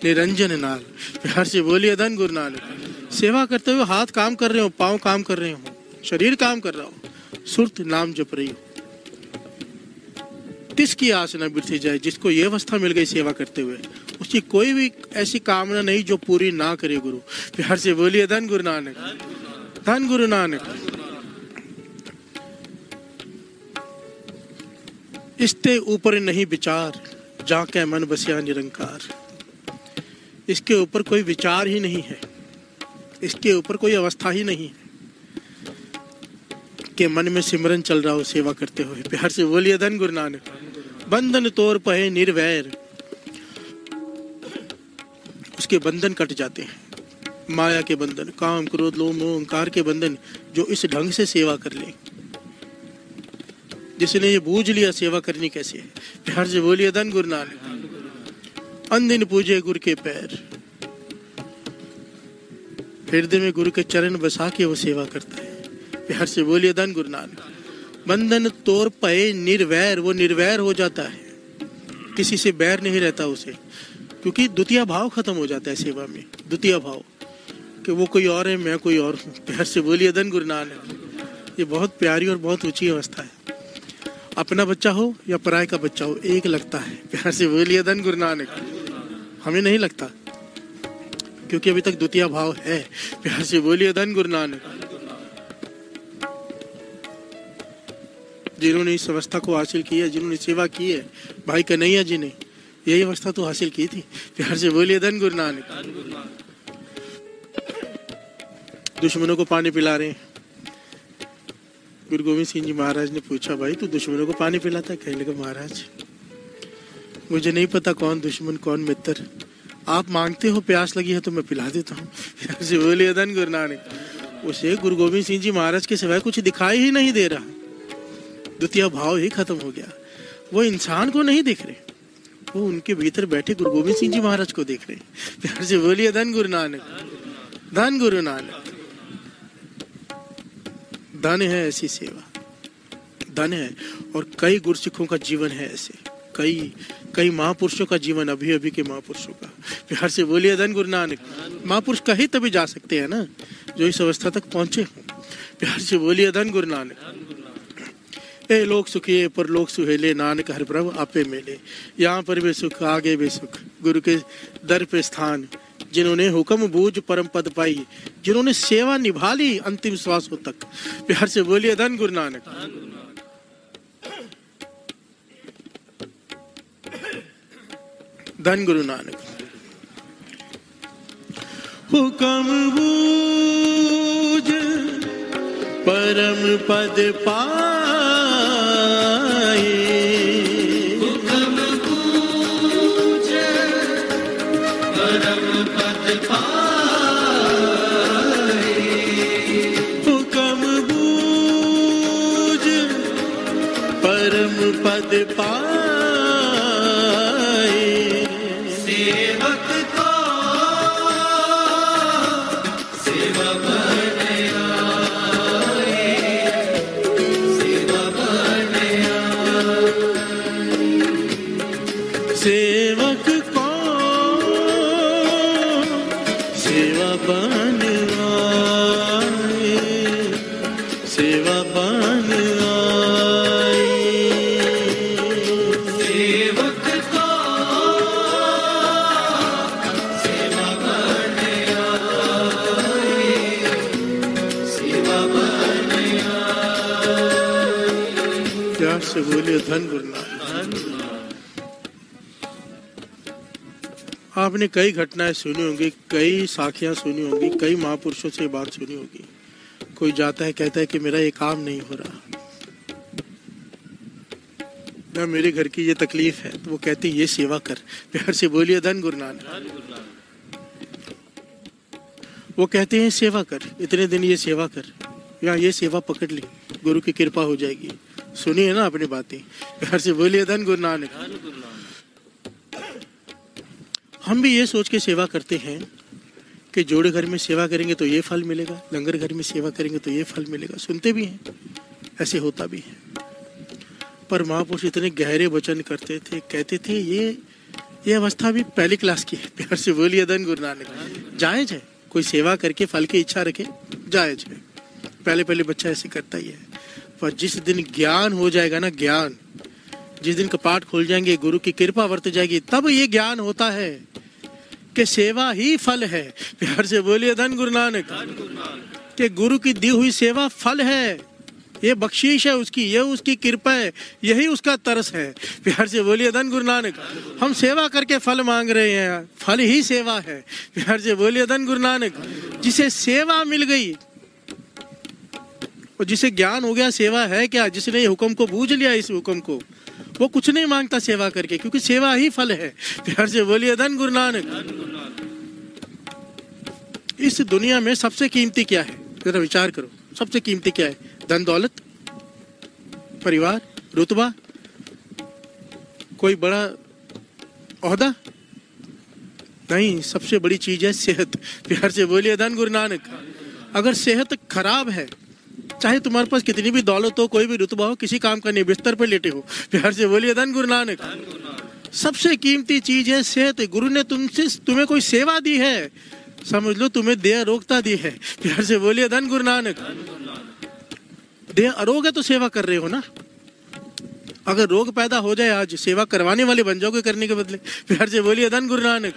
निरंजन नाल। प्यार से बोलिए धन गुरु नानक। सेवा करते हुए हाथ काम कर रहे हो, पांव काम कर रहे हो, शरीर काम कर रहा हो, सुरत नाम जप रही हो, किसकी आस न बिरथी जाए। जिसको ये अवस्था मिल गई सेवा करते हुए, उसकी कोई भी ऐसी कामना नहीं जो पूरी ना करे गुरु। प्यार से बोलिए धन गुरु नानक। धन गुरु नानक। इसते ऊपर नहीं विचार, जाके मन बसिया निरंकार। इसके ऊपर कोई विचार ही नहीं है, इसके ऊपर कोई अवस्था ही नहीं है कि मन में सिमरन चल रहा हो सेवा करते हुए। प्यार से बोलिए धन गुरु नानक। बंधन तोड़ पहे निर्वैर, उसके बंधन कट जाते हैं। माया के बंधन, काम क्रोध लोभ मोह अहंकार के बंधन, जो इस ढंग से सेवा कर ले, जिसने ये बूझ लिया सेवा करनी कैसे है। प्यार से बोलिए धन गुरु नानक। अनदिन पूजे गुरु के पैर, हृदय में गुरु के चरण बसा के वो सेवा करता है। प्यार से बोलिए धन गुरु नानक। बंधन तोड़ पए निर्वैर, वो निर्वैर हो जाता है, किसी से बैर नहीं रहता उसे, क्योंकि द्वितीय भाव खत्म हो जाता है सेवा में। द्वितीय भाव कि वो कोई और है, मैं कोई और हूँ। प्यार से बोलिए धन गुरु नानक। ये बहुत प्यारी और बहुत ऊंची अवस्था है। अपना बच्चा हो या पराये का बच्चा हो, एक लगता है। प्यार से बोलिए धन गुरु नानक। हमें नहीं लगता, क्योंकि अभी तक द्वितीय भाव है। प्यार से बोलिए धन गुरु नानक। जिन्होंने इस अवस्था को हासिल किया, जिन्होंने सेवा की है, भाई कन्हैया जी ने यही अवस्था तो हासिल की थी। प्यार से बोलिए धन गुरु नानक। दुश्मनों को पानी पिला रहे हैं। गुरु गोविंद सिंह जी महाराज ने पूछा, भाई तू दुश्मनों को पानी पिलाता है? कहने लगा, महाराज मुझे नहीं पता कौन दुश्मन कौन मित्र, आप मांगते हो प्यास लगी है तो मैं पिला देता हूँ। प्यार से बोलिए धन गुरु नानक। उसे गुरु गोविंद सिंह जी महाराज के सिवाय कुछ दिखाई ही नहीं दे रहा, द्वितीय भाव ही खत्म हो गया। वो इंसान को नहीं देख रहे, वो उनके भीतर बैठे गुरु गोविंद सिंह जी महाराज को देख रहे। प्यार से बोलिए धन गुरु नानक। धन गुरु नानक। धन है ऐसी सेवा, धन है। और कई गुरसिखों का जीवन है ऐसे, कई महापुरुषों का जीवन, अभी अभी के महापुरुषों का। प्यार से बोलिए धन गुरु नानक। महापुरुष कहीं तभी जा सकते हैं ना जो इस अवस्था तक पहुंचे हों। प्यार से बोलिए धन गुरु नानक। ए लोक सुखिए पर लोक सुहेले, नानक हर प्रभु आपे मेले। यहाँ पर भी सुख आगे भी सुख, गुरु के दर पे स्थान। जिन्होंने हुक्म बूझ परम पद पाई, जिन्होंने सेवा निभा ली अंतिम श्वासों तक। प्यार से बोलिए धन गुरु नानक। धन गुरु नानक। हुक्म बूझ परम पद पाए, हुक्म बूझ परम पद पाए, हुक्म बूझ परम पद पाए। सेवक को सेवा बन आए, सेवा बन आए। सेवक को सेवा बन आए, सेवा बन आए। सेवक को सेवा बन आए, सेवा बन आए। प्यार से बोलिए धन गुरु नानक। आपने कई घटनाएं सुनी होंगी, कई साखियां सुनी होंगी, कई महापुरुषों से बात सुनी होगी। कोई जाता है कहता है कि मेरा ये काम नहीं हो रहा, ना मेरे घर की ये तकलीफ है, तो वो कहते हैं ये सेवा कर। प्यार से बोलिए धन गुरु नानक। वो कहते हैं सेवा कर, इतने दिन ये सेवा कर, या ये सेवा पकड़ ली, गुरु की कृपा हो जाएगी। सुनिए ना अपनी बातें। प्यार से बोलिए धन गुरु नानक। हम भी ये सोच के सेवा करते हैं कि जोड़े घर में सेवा करेंगे तो ये फल मिलेगा, लंगर घर में सेवा करेंगे तो ये फल मिलेगा। सुनते भी हैं, ऐसे होता भी है। पर महापुरुष इतने गहरे वचन करते थे, कहते थे ये अवस्था भी पहली क्लास की है। प्यार से बोलिए धन गुरु नानक। जायज है कोई सेवा करके फल की इच्छा रखे, जायज है। पहले बच्चा ऐसे करता ही है। पर जिस दिन ज्ञान हो जाएगा ना, ज्ञान, जिस दिन कपाट खुल जाएंगे, गुरु की कृपा वर्त जाएगी, तब ये ज्ञान होता है कि सेवा ही फल है। प्यार से बोलिए धन गुरु नानक। कि गुरु की दी हुई सेवा फल है, ये बख्शीश है उसकी, ये उसकी कृपा है, यही उसका तरस है। प्यार से बोलिए धन गुरु नानक। हम सेवा करके फल मांग रहे हैं, फल ही सेवा है। प्यार से बोलिए धन गुरु नानक। जिसे सेवा मिल गई और जिसे ज्ञान हो गया सेवा है क्या, जिसने हुक्म को बूझ लिया, इस हुक्म को, वो कुछ नहीं मांगता सेवा करके, क्योंकि सेवा ही फल है। प्यार से बोलिए धन गुरु नानक। इस दुनिया में सबसे कीमती क्या है, जरा विचार करो। सबसे कीमती क्या है? धन दौलत, परिवार, रुतबा, कोई बड़ा ओहदा? नहीं, सबसे बड़ी चीज है सेहत। प्यार से बोलिए धन गुरु नानक। अगर सेहत खराब है, चाहे तुम्हारे पास कितनी भी दौलत हो, कोई भी रुतबा हो, किसी काम का नहीं, बिस्तर पे लेटे हो, प्यार से बोलिए धन गुरु नानक। सबसे कीमती चीज है सेहत। गुरु ने तुम्हें कोई सेवा दी है, समझ लो तुम्हें देह अरोगता दी है। प्यार से बोलिए धन गुरु नानक। देह अरोग है तो सेवा कर रहे हो ना। अगर रोग पैदा हो जाए आज, सेवा करवाने वाले बन जाओगे करने के बदले। प्यार से बोलिए धन गुरु नानक।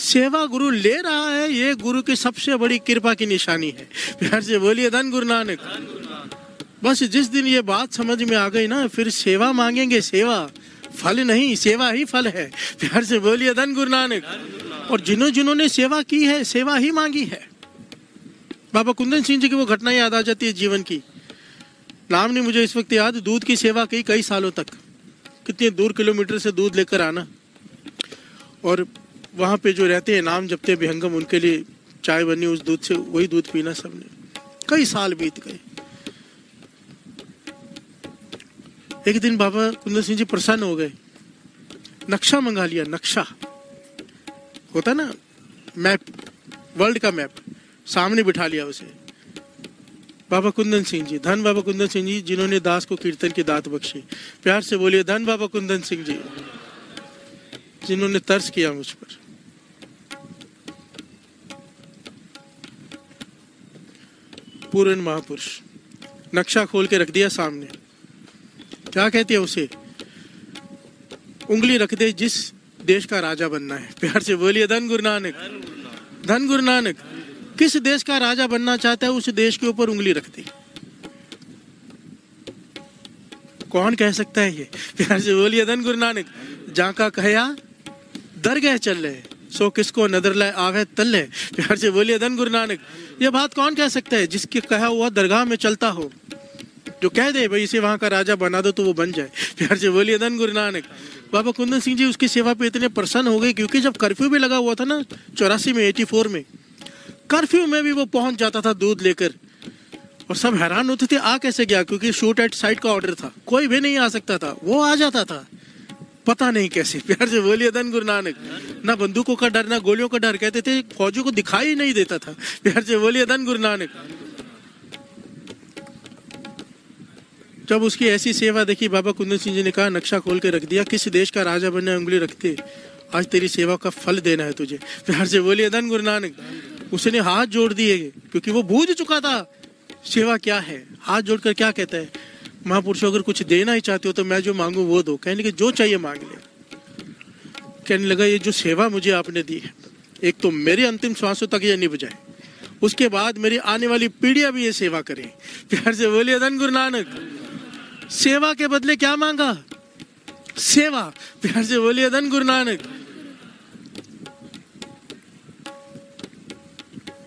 सेवा गुरु ले रहा है, ये गुरु की सबसे बड़ी कृपा की निशानी है। प्यार से बोलिए धन गुरु नानक। बस जिस दिन ये बात समझ में आ गई ना, फिर सेवा मांगेंगे, सेवा फल नहीं, सेवा ही फल है। प्यार से बोलिए धन गुरु नानक। और जिन्होंने सेवा की है, सेवा ही मांगी है। बाबा कुंदन सिंह जी की वो घटना याद आ जाती है जीवन की। नाम नहीं मुझे इस वक्त याद। दूध की सेवा की कई सालों तक, कितने दूर किलोमीटर से दूध लेकर आना, और वहाँ पे जो रहते हैं नाम जपते विहंगम, उनके लिए चाय बनी उस दूध से, वही दूध पीना सबने। कई साल बीत गए। एक दिन बाबा कुंदन सिंह जी प्रसन्न हो गए, नक्शा मंगा लिया। नक्शा होता ना, मैप, वर्ल्ड का मैप। सामने बिठा लिया उसे। बाबा कुंदन सिंह जी, धन बाबा कुंदन सिंह जी, जिन्होंने दास को कीर्तन की दात बख्शी। प्यार से बोलिए धन बाबा कुंदन सिंह जी, जिन्होंने तरस किया मुझ पर। पूर्ण महापुरुष, नक्शा खोल के रख दिया सामने। क्या कहते हैं उसे? उंगली रख दे जिस देश का राजा बनना है। प्यार से बोलिए धन गुरु नानक, धन गुरु नानक। किस देश का राजा बनना चाहता है उस देश के ऊपर उंगली रख दे। कौन कह सकता है ये? प्यार से बोलिए धन गुरु नानक। जहाँ का कहया दरगाह चल रहे, सो किसको नदर लाए आवे तल। प्यार से बोलिए धन गुरु नानक। ये बात कौन कह सकता है? जिसके कहा हुआ दरगाह में चलता हो, जो कह दे भाई इसे वहां का राजा बना दो तो वो बन जाए। प्यार से बोलिए धन गुरु नानक। बाबा कुंदन सिंह जी उसकी सेवा पे इतने प्रसन्न हो गए, क्योंकि जब कर्फ्यू भी लगा हुआ था ना 84 में, 84 में, कर्फ्यू में भी वो पहुंच जाता था दूध लेकर, और सब हैरान होते थे आ कैसे गया, क्योंकि शूट एट साइट का ऑर्डर था, कोई भी नहीं आ सकता था, वो आ जाता था, पता नहीं कैसे। प्यार से बोलिए धन गुरु नानक। ना बंदूकों का डर, ना गोलियों का डर, कहते थे फौजियों को दिखाई नहीं देता था। प्यार से बोलिए धन गुरु नानक। जब उसकी ऐसी सेवा देखी, बाबा कुंदन सिंह जी ने कहा नक्शा खोल के रख दिया, किस देश का राजा बनना है उंगली रखते, आज तेरी सेवा का फल देना है तुझे। प्यार से बोलिए धन गुरु नानक। उसने हाथ जोड़ दिए, क्योंकि वो बूझ चुका था सेवा क्या है। हाथ जोड़कर क्या कहता है? महापुरुषों अगर कुछ देना ही चाहते हो तो मैं जो मांगू वो दो। कहने के जो चाहिए मांग ले। कहने लगा ये जो सेवा मुझे आपने दी है, एक तो मेरे अंतिम श्वासों तक ये निभ जाए, उसके बाद मेरी आने वाली पीढ़ियां भी ये सेवा करें। प्यार से बोलिए धन गुरु नानक। सेवा के बदले क्या मांगा? सेवा। प्यार से बोलिए धन गुरु नानक।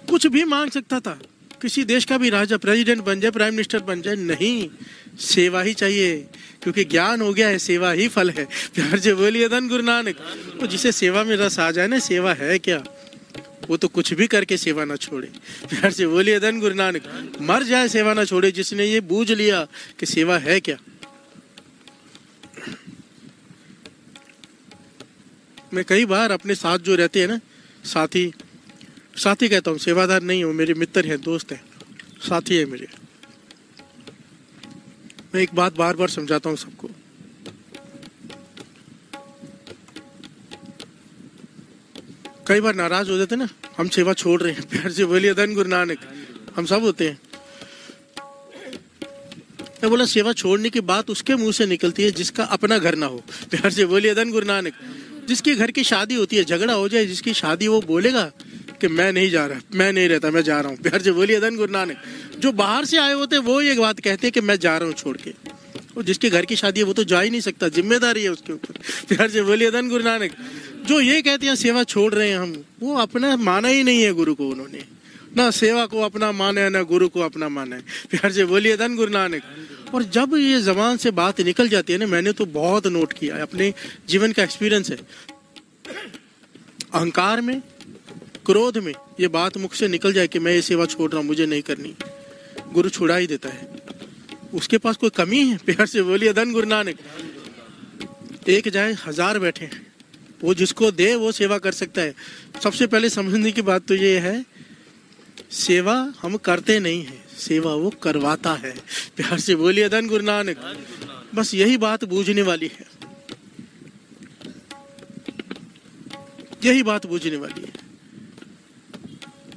कुछ भी मांग सकता था, किसी देश का भी राजा, प्रेसिडेंट बन जाए, प्राइम मिनिस्टर बन जाए, नहीं, सेवा ही चाहिए, क्योंकि ज्ञान हो गया है, सेवा ही फल है। प्यार से बोलिए धन गुरु नानक। तो जिसे सेवा में रस आ जाए ना, सेवा है क्या, वो तो कुछ भी करके सेवा ना छोड़े। प्यार से बोलिए धन गुरु नानक। मर जाए सेवा ना छोड़े, जिसने ये बूझ लिया कि सेवा है क्या। मैं कई बार अपने साथ जो रहते हैं ना, साथी कहता हूँ, सेवादार नहीं हूँ, मेरे मित्र हैं, दोस्त हैं, साथी है मेरे। मैं एक बात बार बार समझाता हूँ सबको। कई बार नाराज हो जाते ना, हम सेवा छोड़ रहे हैं। प्यार से बोलिए धन गुरु नानक। हम सब होते हैं। मैं बोला सेवा छोड़ने की बात उसके मुंह से निकलती है जिसका अपना घर ना हो। प्यार से बोलिए धन गुरु नानक। जिसके घर की शादी होती है, झगड़ा हो जाए जिसकी शादी, वो बोलेगा कि मैं नहीं जा रहा, मैं नहीं रहता, मैं जा रहा हूँ। प्यार से बोलिए धन गुरु नानक। जो बाहर से आए होते वो ये बात कहते हैं कि मैं जा रहा हूँ छोड़ के, और जिसके घर की शादी है वो तो जा ही नहीं सकता, जिम्मेदारी है उसके ऊपर। प्यार से बोलिए धन गुरु नानक। जो ये कहते हैं सेवा छोड़ रहे हैं हम, वो अपना माना ही नहीं है गुरु को। उन्होंने ना सेवा को अपना माना है, ना गुरु को अपना माना है। प्यार से बोलिए धन गुरु नानक। और जब ये जबान से बात निकल जाती है ना, मैंने तो बहुत नोट किया है, अपने जीवन का एक्सपीरियंस है। अहंकार में, क्रोध में ये बात मुख से निकल जाए कि मैं ये सेवा छोड़ रहा हूँ, मुझे नहीं करनी, गुरु छुड़ा ही देता है। उसके पास कोई कमी है? प्यार से बोलिए धन गुरु नानक। एक जाए 1000 बैठे, वो जिसको दे वो सेवा कर सकता है। सबसे पहले समझने की बात तो ये है, सेवा हम करते नहीं है, सेवा वो करवाता है। प्यार से बोलिए धन गुरु नानक। बस यही बात बूझने वाली है, यही बात बूझने वाली है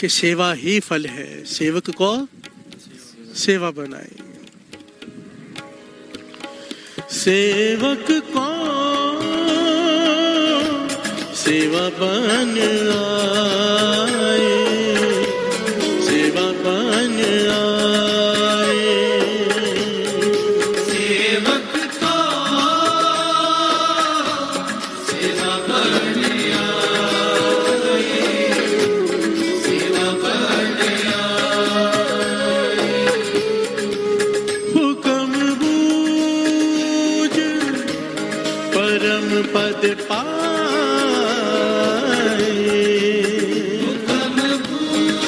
कि सेवा ही फल है, सेवक को सेवा बनाए। सेवक को सेवा बन आए, सेवा बन आए। सेवक को सेवा बन आए, सेवा बन आए। हुक्म बूझ परम पद पाए, हुक्म बूझ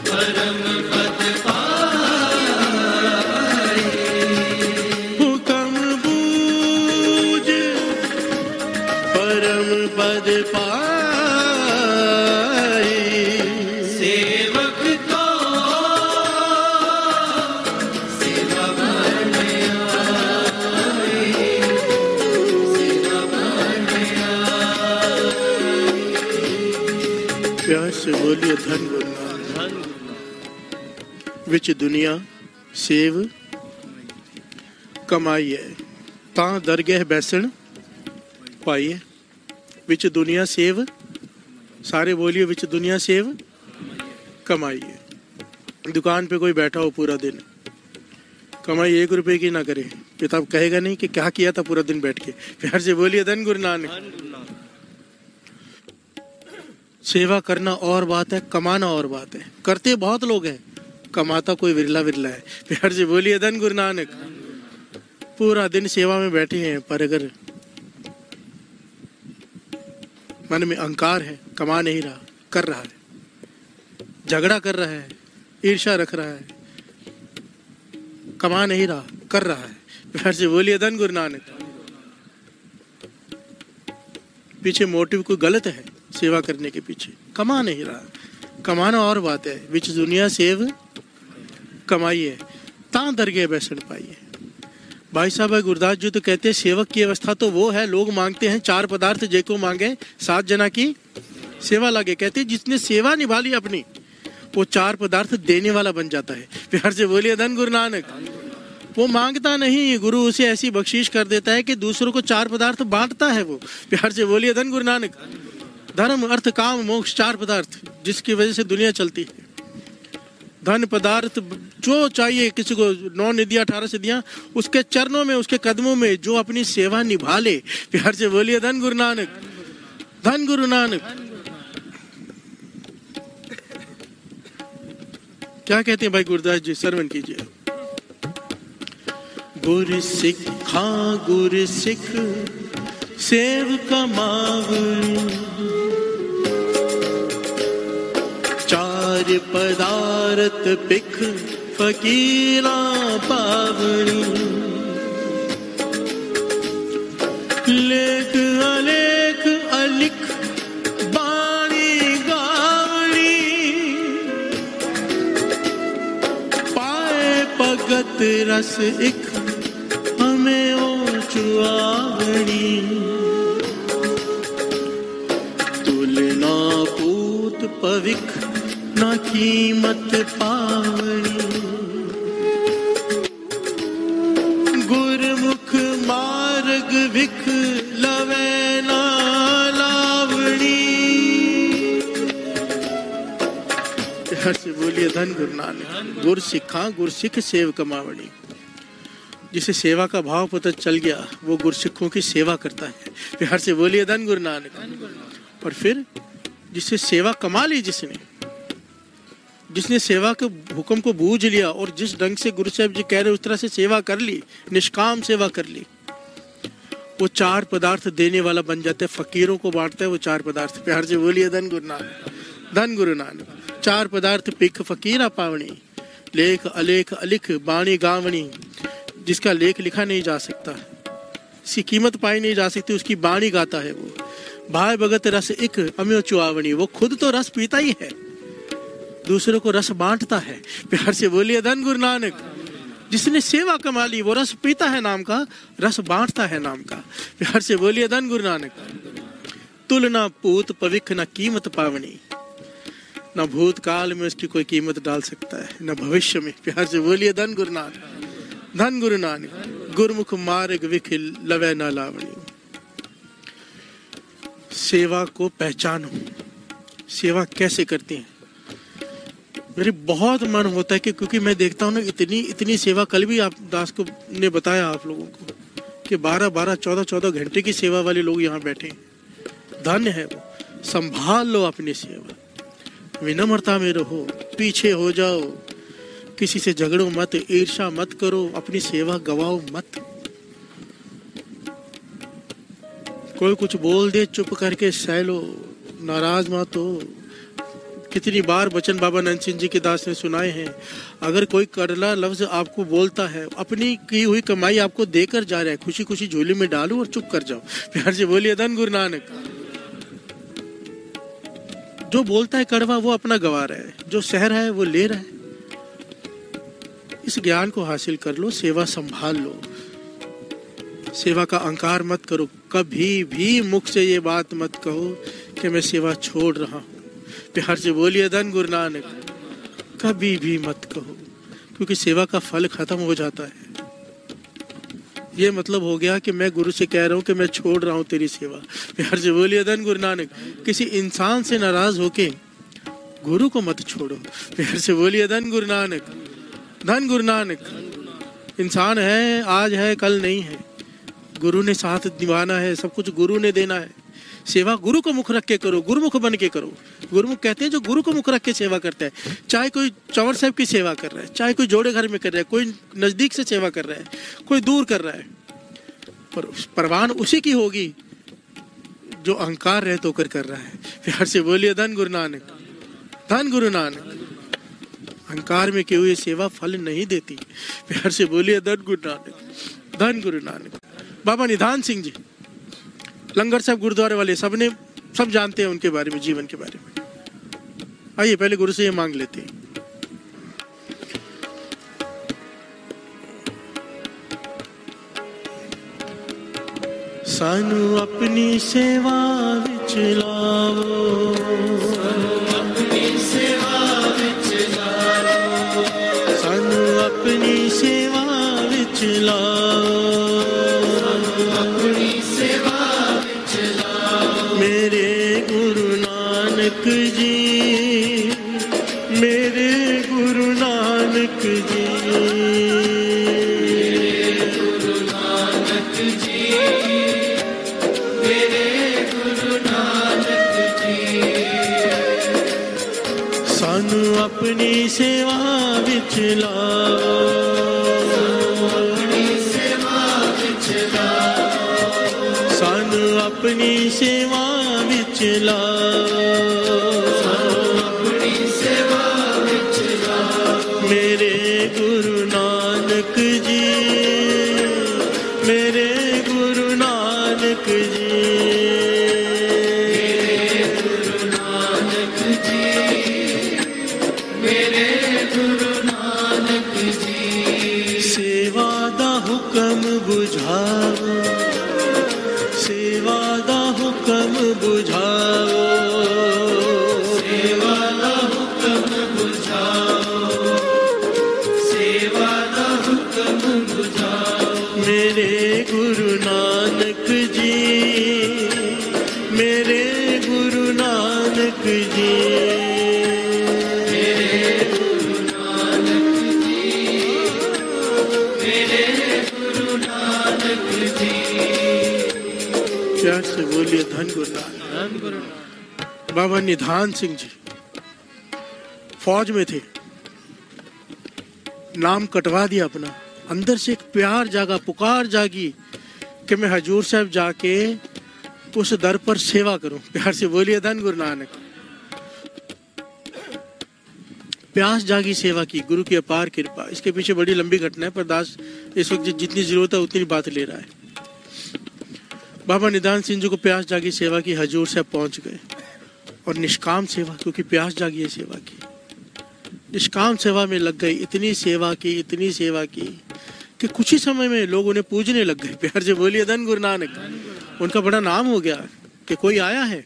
परम पद पाए, हुक्म बूझ परम पद पाए। प्यार से बोलिए धन गुरु नानक। विच दुनिया सेव कमाइए ता दरगह बैसन पाइए। विच दुनिया सेव, सारे बोलिए विच दुनिया सेव कमाइए। दुकान पे कोई बैठा हो पूरा दिन, कमाई 1 रुपए की ना करे, किताब कहेगा नहीं कि क्या किया था पूरा दिन बैठ के। प्यार से बोलिए धन गुरु नानक। सेवा करना और बात है, कमाना और बात है। करते बहुत लोग हैं, कमाता कोई विरला विरला है। प्यार से बोलिए धन गुरु नानक। पूरा दिन सेवा में बैठे हैं, पर अगर मन में अहंकार है, कमा नहीं रहा, कर रहा है, झगड़ा कर रहा है, ईर्ष्या रख रहा है, कमा नहीं रहा, कर रहा है। प्यार से बोलिए धन गुरु नानक। पीछे मोटिव कोई गलत है, सेवा करने के पीछे कमा नहीं रहा। कमाना और बात है। विच दुनिया सेव कमाइए ता दरगह बैसन पाइए। भाई साहब गुरदास जी तो कहते हैं सेवक की अवस्था तो वो है, लोग मांगते हैं 4 पदार्थ जेको मांगे 7 जना की सेवा लागे। कहते हैं जिसने सेवा निभा ली अपनी, वो 4 पदार्थ देने वाला बन जाता है। प्यार से बोलिए धन गुरु नानक। वो मांगता नहीं, गुरु उसे ऐसी बख्शीश कर देता है कि दूसरों को 4 पदार्थ बांटता है वो। प्यार से बोलिए धन गुरु नानक। धर्म अर्थ काम मोक्ष 4 पदार्थ जिसकी वजह से दुनिया चलती है। धन पदार्थ जो चाहिए किसी को, 9 निधियां 18 सिद्धियां, उसके चरणों में, उसके कदमों में जो अपनी सेवा निभा ले। प्यार से बोलिए धन गुरु नानक। धन गुरु नानक। क्या कहते हैं भाई गुरदास जी, श्रवण कीजिए। गुर सिखा गुर सिख सेव कमावणी, 4 पदार्थ पिख फकीरा पावनी। लेख अलेख अलिख बाणी गावणी, पाए भगत रस इक हमें ओ चुआवणी। तुलना पूत पविख ना कीमत पावनी, गुरमुख मार्ग विख लवे ना लावणी। प्यार से बोलिए धन गुरु नानक। गुर सिखा गुर सिख सेव कमावणी। जिसे सेवा का भाव पता चल गया वो गुरसिखों की सेवा करता है। प्यार से बोलिए धन गुरु नानक। और फिर जिससे सेवा कमा ली, जिसने सेवा के हुक्म को बूझ लिया और जिस ढंग से गुरु साहब जी कह रहे उस तरह से सेवा कर ली, निष्काम सेवा कर ली, वो 4 पदार्थ देने वाला बन जाता है। फकीरों को बांटता है वो 4 पदार्थ। प्यार से बोलिए धन गुरु नानक। धन गुरु नानक। 4 पदार्थ पिख फकीरा पावनी, लेख अलेख अलिख बाणी गावणी। जिसका लेख लिखा नहीं जा सकता, इसकी कीमत पाई नहीं जा सकती, उसकी बाणी गाता है वो। भाई भगत रस इक अम्यो चुआवनी। वो खुद तो रस पीता ही है, दूसरों को रस बांटता है। प्यार से बोलिए धन गुरु नानक। जिसने सेवा कमा ली वो रस पीता है नाम का, रस बांटता है नाम का। प्यार से बोलिए धन गुरु नानक। तुलना पूत पविख न कीमत पावनी। न भूतकाल में उसकी कोई कीमत डाल सकता है, न भविष्य में। प्यार से बोलिए धन गुरु नानक। धन गुरु नानक। गुरमुख मार्ग विख लवे न लावणी। सेवा को पहचानो, सेवा कैसे करते हैं। मेरे बहुत मन होता है कि क्योंकि मैं देखता हूँ ना इतनी सेवा। कल भी आप दास को ने बताया आप लोगों को कि 12-12, 14-14 घंटे की सेवा वाले लोग यहाँ बैठे हैं। धन्य है वो। संभाल लो अपनी सेवा, विनम्रता में रहो, पीछे हो जाओ, किसी से झगड़ो मत, ईर्ष्या मत करो, अपनी सेवा गवाओ मत। कोई कुछ बोल दे चुप करके सह लो, नाराज मत हो। कितनी बार वचन बाबा नंद सिंह जी के दास ने सुनाए हैं। अगर कोई कड़ला लफ्ज आपको बोलता है, अपनी की हुई कमाई आपको देकर जा रहा है, खुशी खुशी झोली में डालो और चुप कर जाओ। प्यार से बोलिए धन गुरु नानक। जो बोलता है कड़वा वो अपना गवा रहा है, जो सह रहा है वो ले रहा है। इस ज्ञान को हासिल कर लो, सेवा संभाल लो, सेवा का अहंकार मत करो। कभी भी मुख से ये बात मत कहो कि मैं सेवा छोड़ रहा हूँ। प्यार से बोलिए धन गुरु नानक। कभी भी मत कहो, क्योंकि सेवा का फल खत्म हो जाता है। ये मतलब हो गया कि मैं गुरु से कह रहा हूं कि मैं छोड़ रहा हूं तेरी सेवा। प्यार से बोलिए धन गुरु नानक। किसी इंसान से नाराज होके गुरु को मत छोड़ो। प्यार से बोलिए धन गुरु नानक। धन गुरु नानक। इंसान है, आज है कल नहीं है। गुरु ने साथ निभाना है, सब कुछ गुरु ने देना है। सेवा गुरु को मुख रख के करो, गुरुमुख बन के करो। गुरुमुख कहते हैं जो गुरु को मुख रख के सेवा करता है। चाहे कोई चौर साहब की सेवा कर रहा है, चाहे कोई जोड़े घर में कर रहा है, कोई नजदीक से सेवा कर रहा है, कोई दूर कर रहा है, पर परवान उसी की होगी जो अहंकार रहित होकर कर रहा है। प्यार से बोलिए धन गुरु नानक। धन गुरु नानक। अहंकार में की हुई सेवा फल नहीं देती। प्यार से बोलिए धन गुरु नानक। धन गुरु नानक। बाबा निधान सिंह जी, लंगर साहब गुरुद्वारे वाले, सब जानते हैं उनके बारे में, जीवन के बारे में। आइए पहले गुरु से ये मांग लेते हैं। सानू अपनी सेवा विच लावो, सानू अपनी सेवा विच लावो, सानू अपनी सेवा विच लावो, सानू अपनी सेवा विच लावो। मेरे गुरु नानक जी, मेरे गुरु नानक जी, अपनी सेवा विच लाओ, अपनी सेवा विच लाओ, सानू अपनी सेवा विच लाओ, अपनी सेवा विच लाओ। मेरे गुरु नानक जी, मेरे गुरु नानक जी, बुझाओ, सेवा दा हुक्म बुझाओ, सेवा दा हुक्म बुझाओ, सेवा दा हुक्म बुझाओ। मेरे गुरु नानक जी, मेरे गुरु नानक जी, प्यार से बोलिए धन गुरु नानक। बाबा निधान सिंह जी फौज में थे, नाम कटवा दिया अपना। अंदर से एक प्यार जागा, पुकार जागी कि मैं हजूर साहब जाके उस दर पर सेवा करूं। प्यार से बोलिए धन गुरु नानक। प्यास जागी, सेवा की, गुरु की अपार कृपा। इसके पीछे बड़ी लंबी घटना है, पर दास इस वक्त जितनी जरूरत है उतनी बात ले रहा है। बाबा निधान सिंह जी को प्यास जागी, सेवा की, हजूर साहब पहुंच गए और निष्काम सेवा, क्योंकि प्यास जागी है सेवा की, निष्काम सेवा में लग गए। इतनी सेवा की, इतनी सेवा की कि कुछ ही समय में लोग उन्हें पूजने लग गए। प्यार से बोलिए धन गुरु नानक। उनका बड़ा नाम हो गया कि कोई आया है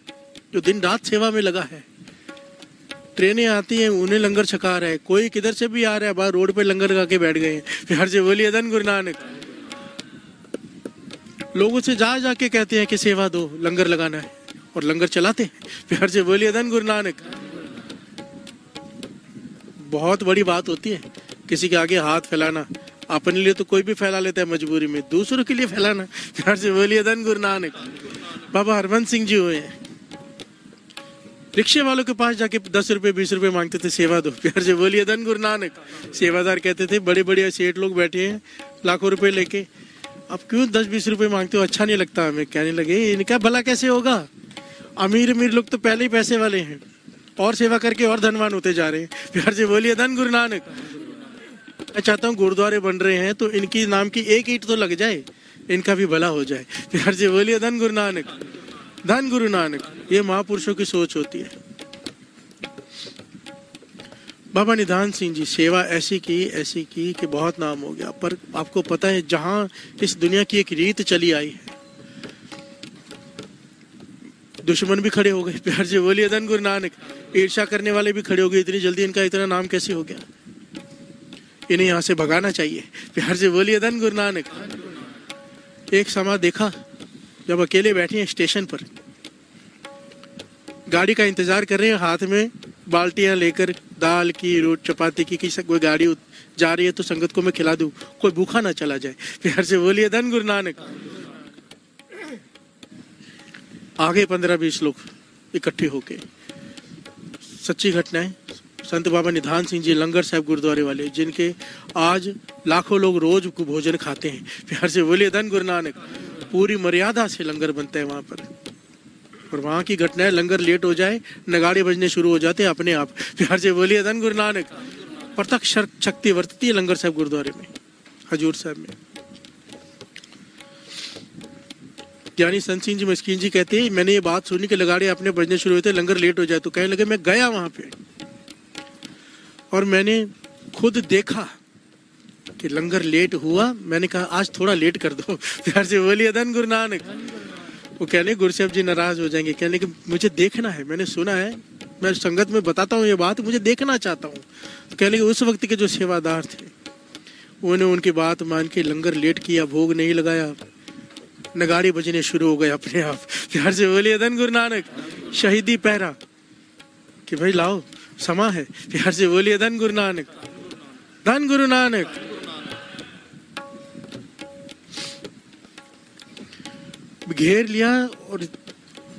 जो दिन रात सेवा में लगा है। ट्रेनें आती हैं, उन्हें लंगर छका रहा है, कोई किधर से भी आ रहा है, बाहर रोड पे लंगर लगा के बैठ गए हैं। प्यार से बोलिए धन गुरु नानक। लोगों से जा जाके कहते हैं कि सेवा दो, लंगर लगाना है, और लंगर चलाते हैं। प्यार से बोलिए धन गुरु नानक। बहुत बड़ी बात होती है किसी के आगे हाथ फैलाना। अपने लिए तो कोई भी फैला लेता है मजबूरी में, दूसरों के लिए फैलाना। प्यार से बोलिए धन गुरु नानक। बाबा हरबंस सिंह जी हुए हैं, रिक्शे वालों के पास जाके 10 रुपए 20 रुपए मांगते थे, सेवा दो। प्यार से बोलिए धन गुरु नानक। सेवादार कहते थे बड़े बड़े सेठ लोग बैठे हैं लाखों रुपए लेके, अब क्यों 10-20 रुपए मांगते हो, अच्छा नहीं लगता हमें। कहने लगे इनका भला कैसे होगा, अमीर अमीर लोग तो पहले ही पैसे वाले हैं और सेवा करके और धनवान होते जा रहे हैं। प्यार से बोलिए धन गुरु नानक। मैं चाहता हूँ गुरुद्वारे बन रहे हैं तो इनकी नाम की एक ईंट तो लग जाए, इनका भी भला हो जाए। प्यार से बोलिए धन गुरु नानक। धन गुरु नानक। ये महापुरुषों की सोच होती है। बाबा निधान सिंह जी सेवा ऐसी की कि बहुत नाम हो गया। पर आपको पता है जहां इस दुनिया की एक रीत चली आई है, दुश्मन भी खड़े हो गए, प्यार से बोलिए धन गुरु नानक। ईर्ष्या करने वाले भी खड़े हो गए, इतनी जल्दी इनका इतना नाम कैसे हो गया, इन्हें यहाँ से भगाना चाहिए, प्यार से बोलिए धन गुरु नानक। एक समा देखा जब अकेले बैठे हैं स्टेशन पर, गाड़ी का इंतजार कर रहे हैं, हाथ में बाल्टियां लेकर दाल की, रोटी चपाती की, कोई गाड़ी जा रही है तो संगत को मैं खिला दूं, कोई भूखा ना चला जाए, प्यार से बोलिए धन गुरु नानक। आगे 15-20 लोग इकट्ठे होके, सच्ची घटना है, संत बाबा निधान सिंह जी लंगर साहब गुरुद्वारे वाले, जिनके आज लाखों लोग रोज भोजन खाते हैं, प्यार से बोलिए धन गुरु नानक। पूरी मर्यादा से लंगर बनता है वहां पर, और वहां की घटना है, लंगर लेट हो जाए नगाड़े बजने शुरू हो जाते हैं अपने आप, प्यार से बोलिए धन गुरु नानक। प्रत्यक्ष शक्ति वर्तती है लंगर साहब गुरुद्वारे में, हजूर साहब में। ज्ञानी संत सिंह जी मस्कीन जी कहते हैं, मैंने ये बात सुनी कि लगाड़े अपने बजने शुरू हुए थे, लंगर लेट हो जाए, तो कहने लगे मैं गया वहां पे और मैंने खुद देखा कि लंगर लेट हुआ, मैंने कहा आज थोड़ा लेट कर दो, प्यार से बोलिए धन गुरु नानक। वो कहने गुरु साहब जी नाराज हो जाएंगे, कहने कि मुझे देखना है, मैंने सुना है, मैं संगत में बताता हूँ ये बात, मुझे देखना चाहता हूँ। तो कहने कि उस वक्त के जो सेवादार थे उन्होंने उनकी बात मान के लंगर लेट किया, भोग नहीं लगाया, नगाड़े बजने शुरू हो गए अपने आप, प्यार से बोलिए धन गुरु नानक। शहीदी पहरा कि भाई लाओ समा है, प्यार से बोलिए धन गुरु नानक, धन गुरु नानक। घेर लिया और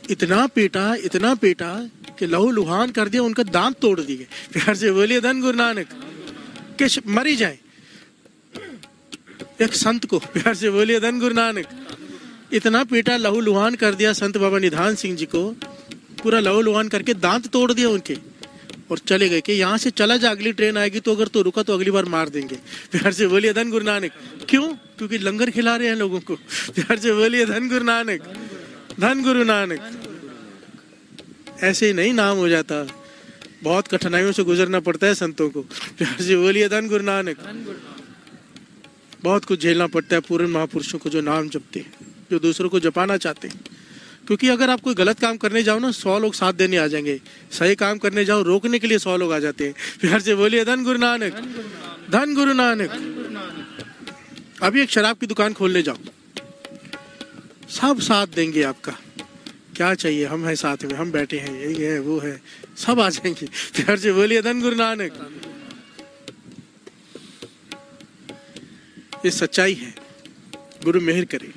इतना पेटा कि लहू लुहान कर दिया, उनका दांत तोड़ दिए, प्यार से बोलिए धन गुरु नानक। कि मरी जाए एक संत को, प्यार से बोलिए धन गुरु नानक। इतना पेटा, लहू लुहान कर दिया संत बाबा निधान सिंह जी को, पूरा लहू लुहान करके दांत तोड़ दिया उनके, और चले गए कि यहाँ से चला जा, अगली ट्रेन आएगी तो अगर तो रुका तो अगली बार मार देंगे, प्यार से बोलिए धन गुरु नानक। क्यों? क्योंकि लंगर खिला रहे हैं लोगों को, प्यार से बोलिए धन गुरु नानक, धन गुरु नानक। ऐसे ही नहीं नाम हो जाता, बहुत कठिनाइयों से गुजरना पड़ता है संतों को, प्यार से बोलिए धन गुरु नानक। बहुत कुछ झेलना पड़ता है पूर्ण महापुरुषों को जो नाम जपते हैं, जो दूसरों को जपाना चाहते हैं। क्योंकि अगर आप कोई गलत काम करने जाओ ना, 100 लोग साथ देने आ जाएंगे, सही काम करने जाओ रोकने के लिए 100 लोग आ जाते हैं, प्यार से बोलिए धन गुरु नानक, धन गुरु नानक। अभी एक शराब की दुकान खोलने जाओ, सब साथ देंगे आपका, क्या चाहिए, हम हैं साथ में, हम बैठे हैं, यही है वो है, सब आ जाएंगे, प्यार से बोलिए धन गुरु नानक। ये सच्चाई है, गुरु मेहर करे।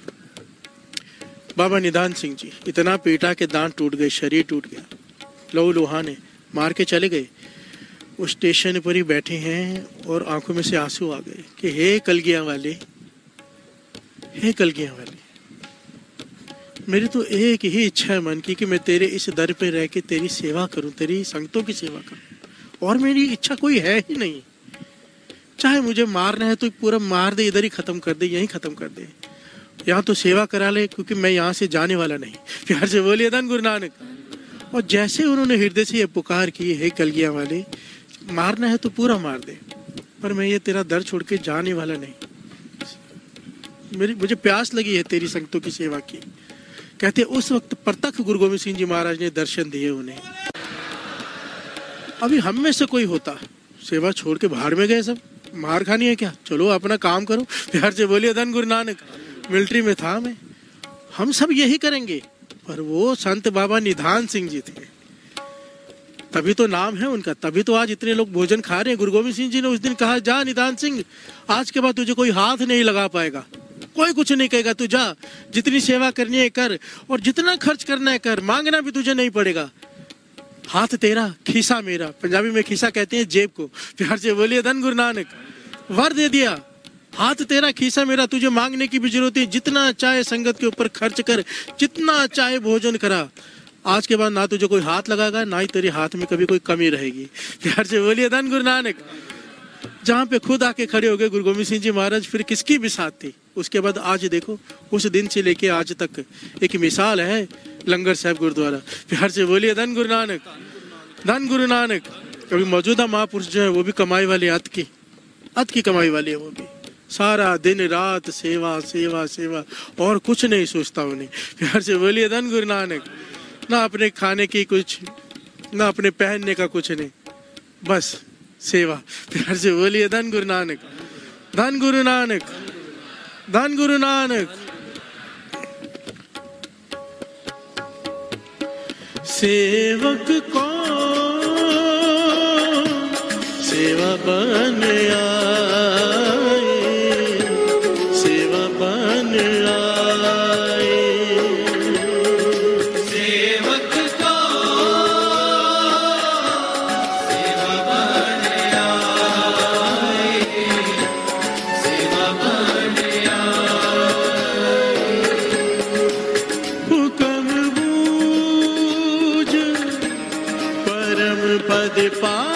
बाबा निधान सिंह जी इतना पीटा के दांत टूट गए, शरीर टूट गया, लहू लुहाने मार के चले गए। वो स्टेशन पर ही बैठे हैं और आंखों में से आंसू आ गए कि हे कलगियां वाले, हे कलगियां वाले, मेरी तो एक ही इच्छा है मन की कि मैं तेरे इस दर पे रह के तेरी सेवा करूं, तेरी संगतों की सेवा करूं, और मेरी इच्छा कोई है ही नहीं। चाहे मुझे मारना है तो पूरा मार दे, इधर ही खत्म कर दे, यहीं खत्म कर दे, यहाँ तो सेवा करा ले, क्योंकि मैं यहाँ से जाने वाला नहीं, प्यार से बोलिए धन गुरु नानक। और जैसे उन्होंने हृदय से ये पुकार की, हे कलगियां वाले, मारना है तो पूरा मार दे, पर मैं ये तेरा दर छोड़ के जाने वाला नहीं, मुझे प्यास लगी है तेरी संगतों की सेवा की। कहते उस वक्त प्रत्यक्ष गुरु गोविंद सिंह जी महाराज ने दर्शन दिए उन्हें। अभी हम में से कोई होता, सेवा छोड़ के बाहर में गए, सब मार खानी है क्या, चलो अपना काम करो, प्यार से बोलिए धन गुरु नानक। मिलिट्री में था मैं, हम सब यही करेंगे, पर वो संत बाबा निधान सिंह जी थे, तभी तो नाम है उनका, तभी तो आज इतने लोग भोजन खा रहे हैं। गुरु गोविंद सिंह जी ने उस दिन कहा, जा निधान सिंह, आज के बाद तुझे कोई हाथ नहीं लगा पाएगा, कोई कुछ नहीं कहेगा, तू जा, जितनी सेवा करनी है कर, और जितना खर्च करना है कर, मांगना भी तुझे नहीं पड़ेगा, हाथ तेरा खीसा मेरा। पंजाबी में खीसा कहते हैं जेब को, प्यार से बोलिए धन गुरु नानक। वर दे दिया, हाथ तेरा खीसा मेरा, तुझे मांगने की भी जरूरत है, जितना चाहे संगत के ऊपर खर्च कर, जितना चाहे भोजन करा, आज के बाद ना तुझे कोई हाथ लगाएगा, ना ही तेरे हाथ में कभी कोई कमी रहेगी, प्यार से बोलिए धन गुरु नानक। जहाँ पे खुद आके खड़े हो गए गुरु गोविंद सिंह जी महाराज, फिर किसकी भी साथ थी। उसके बाद आज देखो, उस दिन से लेके आज तक एक मिसाल है लंगर साहब गुरुद्वारा, प्यार से बोलिए धन गुरु नानक, धन गुरु नानक। अभी मौजूदा महापुरुष जो है वो भी कमाई वाले, अत की कमाई वाले है, वो भी सारा दिन रात सेवा सेवा सेवा, और कुछ नहीं सोचता उन्हें, प्यार से बोलिए धन गुरु नानक, ना अपने खाने की कुछ, ना अपने पहनने का कुछ नहीं, बस सेवा। प्यार से बोलिए धन गुरु नानक, धन गुरु नानक, धन गुरु नानक। सेवक को सेवा बन आए, सेवा बन आए। सेवक को सेवा बन आए, सेवा बन आए। हुक्म बूझ परम पद पाए,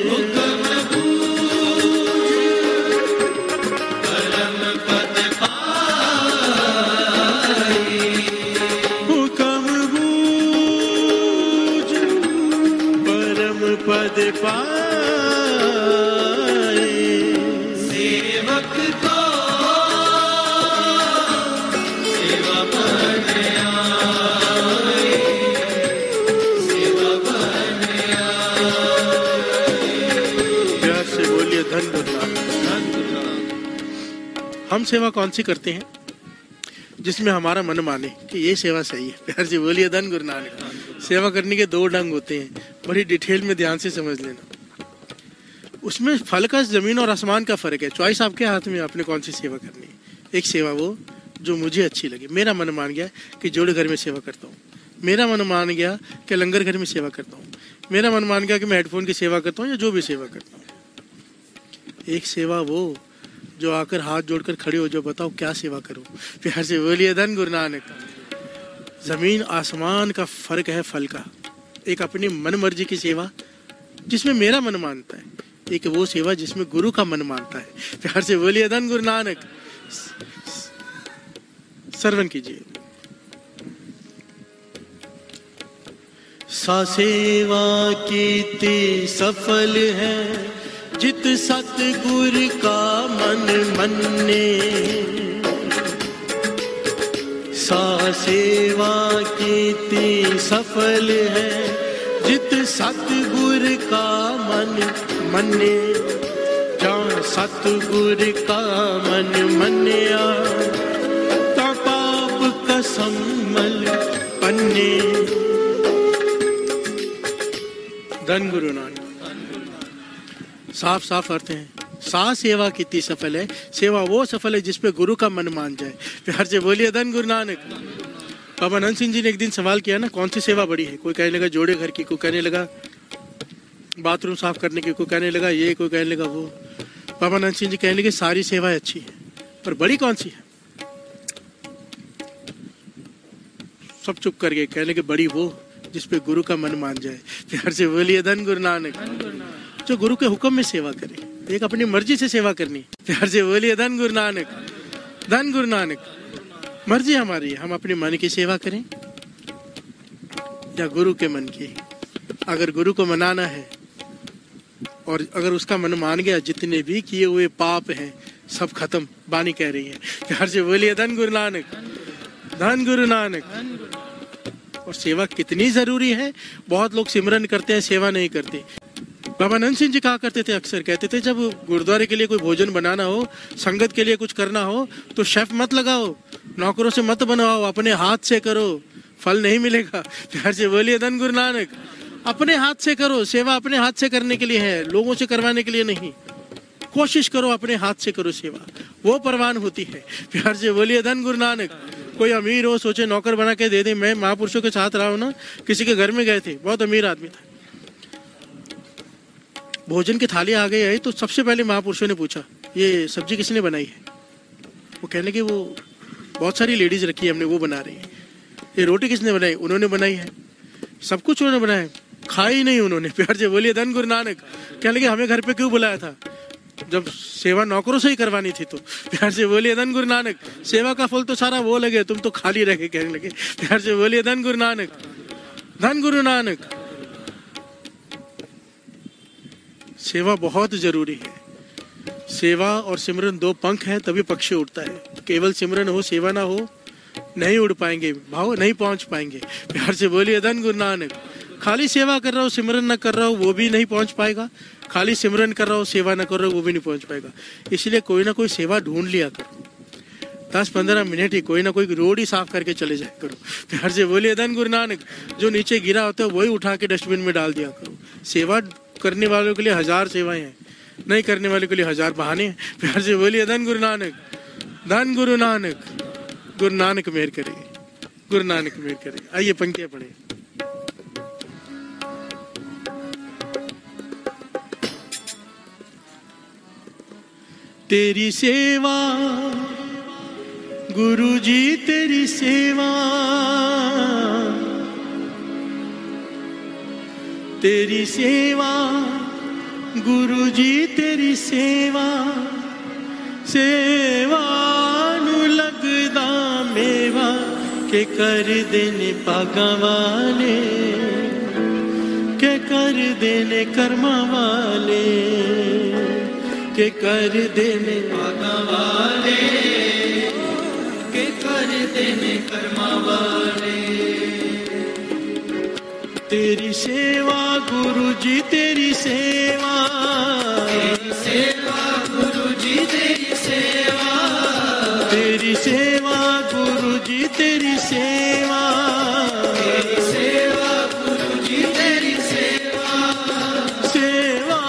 हुक्म बूझ परम पद पाए, हुक्म बूझ परम पद पाए। सेवक को सेवा बन आए, सेवा बन आए। प्यार से बोलिए धन गुरु नानक, धन गुरु नानक। हम सेवा कौन सी करते हैं? जिसमें हमारा मन माने कि ये सेवा सही है। प्यार से बोलिए धन गुरु नानक। सेवा करने के दो ढंग होते हैं, बड़ी डिटेल में ध्यान से समझ लेना। उसमें फल का जमीन और आसमान का फर्क है। चॉइस आपके हाथ में, आपने कौन सी सेवा करनी है। एक सेवा वो जो मुझे अच्छी लगे, मेरा मन मान गया कि जोड़े घर में सेवा करता हूँ, मेरा मन मान गया कि लंगर घर में सेवा करता हूँ, मेरा मन मान गया कि मैं हेडफोन की सेवा करता हूँ या जो भी सेवा करता हूँ। एक सेवा वो जो आकर हाथ जोड़कर खड़े हो, जो बताओ क्या सेवा करूँ। प्यार से बोलिए धन गुरु नानक। जमीन आसमान का फर्क है फल का। एक अपनी मन मर्जी की सेवा जिसमें मेरा मन मानता है, एक वो सेवा जिसमें गुरु का मन मानता है। प्यार से बोलिए धन गुरु नानक। श्रवण कीजिए। सा सेवा कीती सफल है, जित सतगुर का मन मन्ने। सा सेवा कीती सफल है, जित सतगुर का मन मन्ने। जहाँ सतगुर का मन मन्या, ता पाप कसमल पन्ने। धन गुरु नानक। साफ साफ अर्थ है। सा सेवा कितनी सफल है, सेवा वो सफल है जिसपे गुरु का मन मान जाए। प्यार से बोलिए धन गुरु नानक। बाबा नंद सिंह जी ने एक दिन सवाल किया ना, कौन सी सेवा बड़ी है। कोई कहने लगा जोड़े घर की, कोई कहने लगा बाथरूम साफ करने की, कोई कहने लगा ये, कोई कहने लगा वो। बाबा नंद सिंह जी कहने लगे सारी सेवाएं अच्छी है, पर बड़ी कौन सी है। सब चुप कर गए, कहने लगे बड़ी वो जिसपे गुरु का मन मान जाए। प्यार से बोलिए धन गुरु नानक। जो गुरु के हुक्म में सेवा करे, एक अपनी मर्जी से सेवा करनी। प्यार से बोलिए धन गुरु नानक, धन गुरु नानक। मर्जी हमारी है, हम अपने मन की सेवा करें या गुरु के मन की। अगर गुरु को मनाना है और अगर उसका मन मान गया, जितने भी किए हुए पाप हैं सब खत्म। बानी कह रही है। प्यार से बोलिए धन गुरु नानक, धन गुरु नानक। और सेवा कितनी जरूरी है। बहुत लोग सिमरन करते हैं, सेवा नहीं करते। बाबा नंद सिंह जी कहा करते थे, अक्सर कहते थे, जब गुरुद्वारे के लिए कोई भोजन बनाना हो, संगत के लिए कुछ करना हो, तो शेफ मत लगाओ, नौकरों से मत बनवाओ, अपने हाथ से करो, फल नहीं मिलेगा। प्यार से बोलिए धन गुरु नानक। अपने हाथ से करो, सेवा अपने हाथ से करने के लिए है, लोगों से करवाने के लिए नहीं। कोशिश करो, अपने हाथ से करो सेवा, वो परवान होती है। प्यार से बोलिए धन गुरु नानक। कोई अमीर हो, सोचे नौकर बना के दे दे। मैं महापुरुषों के साथ रहा हूं ना, किसी के घर में गए थे, बहुत अमीर आदमी था। भोजन की थाली आ गई है, तो सबसे पहले महापुरुषों ने पूछा ये सब्जी किसने बनाई है। वो कहने की वो बहुत सारी लेडीज रखी है हमने, वो बना रही है। ये रोटी किसने बनाई, उन्होंने बनाई है। सब कुछ उन्होंने बनाया, खाई नहीं उन्होंने। प्यार से बोलिए धन गुरु नानक। कहने लगे हमें घर पे क्यों बुलाया था, जब सेवा नौकरों से ही करवानी थी। तो प्यार से बोलिए धन गुरु नानक। सेवा का फल तो सारा वो लगे, तुम तो खाली रह गए। कहने लगे प्यार से बोलिए धन गुरु नानक, धन गुरु नानक। सेवा बहुत जरूरी है। सेवा और सिमरन दो पंख है, तभी पक्षी उड़ता है। केवल सिमरन हो, सेवा ना हो, नहीं उड़ पाएंगे भाव, नहीं पहुंच पाएंगे। प्यार से बोलिए धन गुरु नानक। खाली सेवा कर रहा हो, सिमरन न कर रहा हो, वो भी नहीं पहुंच पाएगा। खाली सिमरन कर रहा हो, सेवा न कर रहा हो, वो भी नहीं पहुंच पाएगा। इसलिए कोई ना कोई सेवा ढूंढ लिया करो। 10-15 मिनट ही कोई ना कोई रोड ही साफ करके चले जाया करो। प्यार से बोलिए धन गुरु नानक। जो नीचे गिरा होता है वही उठा के डस्टबिन में डाल दिया करो। सेवा करने वालों के लिए 1000 सेवाएं हैं, नहीं करने वालों के लिए 1000 बहाने हैं। प्यार से बोलिए धन गुरु नानक, धन गुरु नानक। गुरु नानक मेहर करेगी, गुरु नानक मेहर करेगी। आइए पंक्तियां पढ़े। तेरी सेवा गुरु जी, तेरी सेवा, तेरी सेवा गुरु जी, तेरी सेवा, सेवा नू लगदा मेवा के कर देने पागा वाले, के कर देने कर्मा वाले, के कर देने पागा वाले, के कर देने कर्मा वाले। तेरी सेवा गुरु जी, तेरी सेवा, तेरी सेवा गुरु जी, तेरी सेवा, तेरी सेवा गुरु जी, तेरी सेवा, तेरी सेवा गुरु जी, तेरी सेवा, सेवा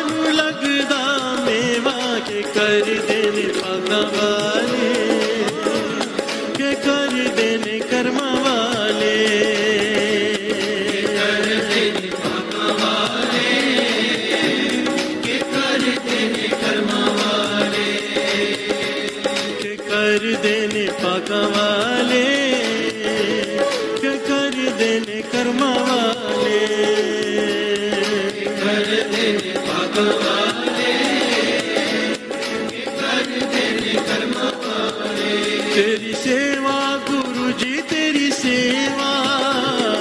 नू लगदा मेवा के कर देने पागा वाले, के कर देने कर्मा वाले, देने पागा वाले, के कर देने कर्मा वाले, कर देने पागा वाले, के कर देने कर्मा वाले। तेरी सेवा गुरु जी, तेरी सेवा,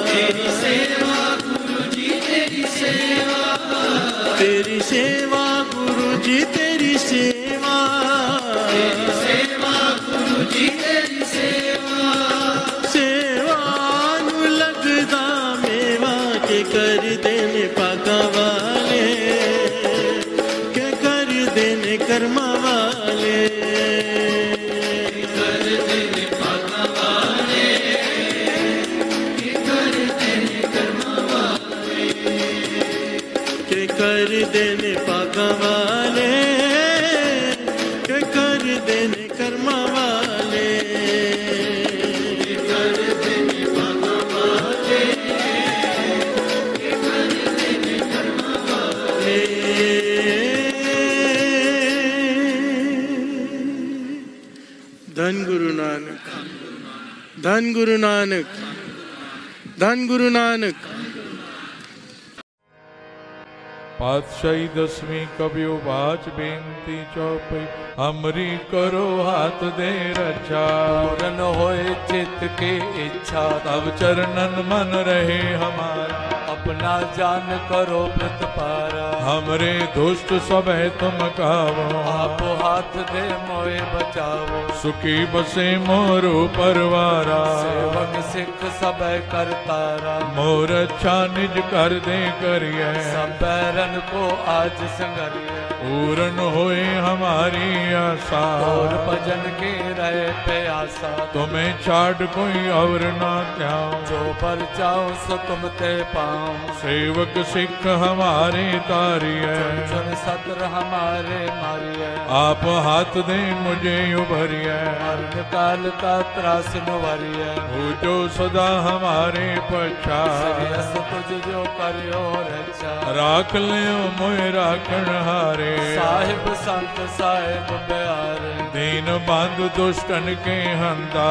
तेरी सेवा गुरु जी, तेरी सेवा, तेरी सेवा गुरु जी, तेरी सेवा, तेरी सेवा गुरु जी, तेरी सेवा, सेवा नू लगदा मेवा के कर देने पागा वाले, के कर देने कर्मा वाले, कर देने पागा वाले, के कर देने कर्मा वाले, के कर देने पागा वाले, के कर देने कर्मा वाले, के कर देने पागा वाले, के कर देने कर्मा वाले। धन गुरु नानक, धन गुरु नानक, धन गुरु नानक। पातशाही 10वीं कबियो बाच बेनती चौपई, हमरी करो हाथ दे रक्षा। पूरन होए चित्त के इच्छा, तब चरणन मन रहे हमारा। अपना जान करो प्रतिपारा, हमरे दुष्ट सब है तुम कावो। आप हाथ दे मोए बचावो, सुखी बसे मोरो परवारा। सेवक सिख सब करतारा, मोर अच्छा निज कर दे करिए। सब बैरन को आज संगरिए, पूरन होए हमारी आशा। और भजन के रहे प्यासा, तुम्हें छाड़ कोई और ना त्याओ। जो पर जाओ सो तुम ते पाओ, सेवक सिख हमारे तारिए। चुन सत्र हमारे मारिए, आप हाथ दे मुझे उभरिए। मरण काल का त्रास नुवरिए, हो जो सदा हमारे पछा। तुझ जो करियो रक्षा, राख लियो मोए राखण हारे। साहिब संत साहिब प्यारे, दीन बंधु दुष्टन के हंता।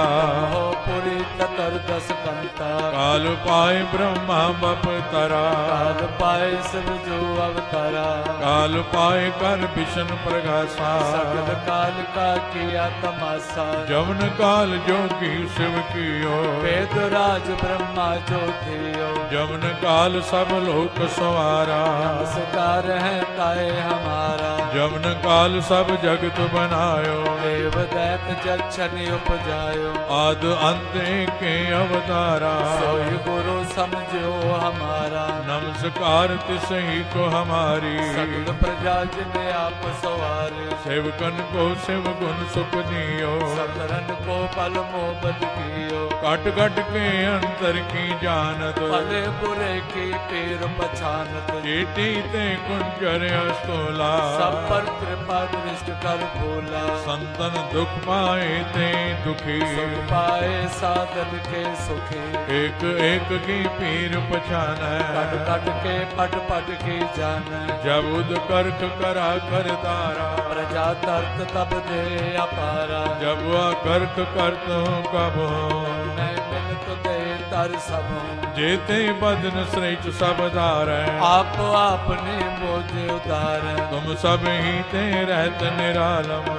हो पुरी ततर 10 कंता, काल पाए ब्रह्मा बप तरा। काल पाए शिव जो अवतारा, काल पाए कर विष्णु प्रगासा। सगल काल का किया तमाशा, जवन काल जोगी शिव कियो। वेद राज ब्रह्मा जो थियो, जवन काल सब लोक सवारा। नमस्कार है ताए हमारा, जवन काल सब जगत बनायो। देव रहत जक्षन उपजायो, आद अंत के अवतारा, सोई गुरु समझो हमारा। नमस्कार तिसही को हमारी, सगल प्रजा जिन आप सवारे, सेवकन को शिव गुण सुख दियो, सकरन को पल मोहब्बत कियो। कट कट के अंतर की जानत, भले बुरे की पीर पछानत, चीटी ते कुंजर अस्तोला, सब पर कृपा दृष्ट कर भोला। संतन दुख पाए ते दुखी, सुख पाए साधन के सुखी, एक एक की पीर पछान, कट कट के पट पट की जान। जब उद करख करा कर तारा, प्रजा तरत तब दे अपारा, जब वह करख करत हूँ कब हूँ, मैं मिलत दे तर सब हूँ। जेते बदन श्रेष्ठ सब धार, आप आपने मोजे उदार, तुम सब ही ते रहत निरालम,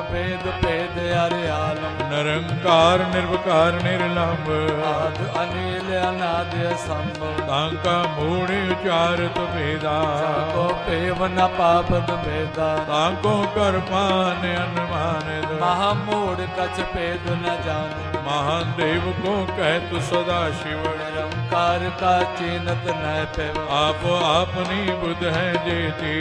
भेद भेद अरे आलम। निरंकार निर्विकार निर्लंब, आद अनिल अनाद असंभव, तांका मूढ़ उचारत भेदा, को पेव न पापद भेदा। तांको कर पान अनुमान, महामूढ़ कछ भेद न जान, महान देव को कहत सदा शिव, निरंकार का चीनत न पेव। आप अपनी बुध है जेती,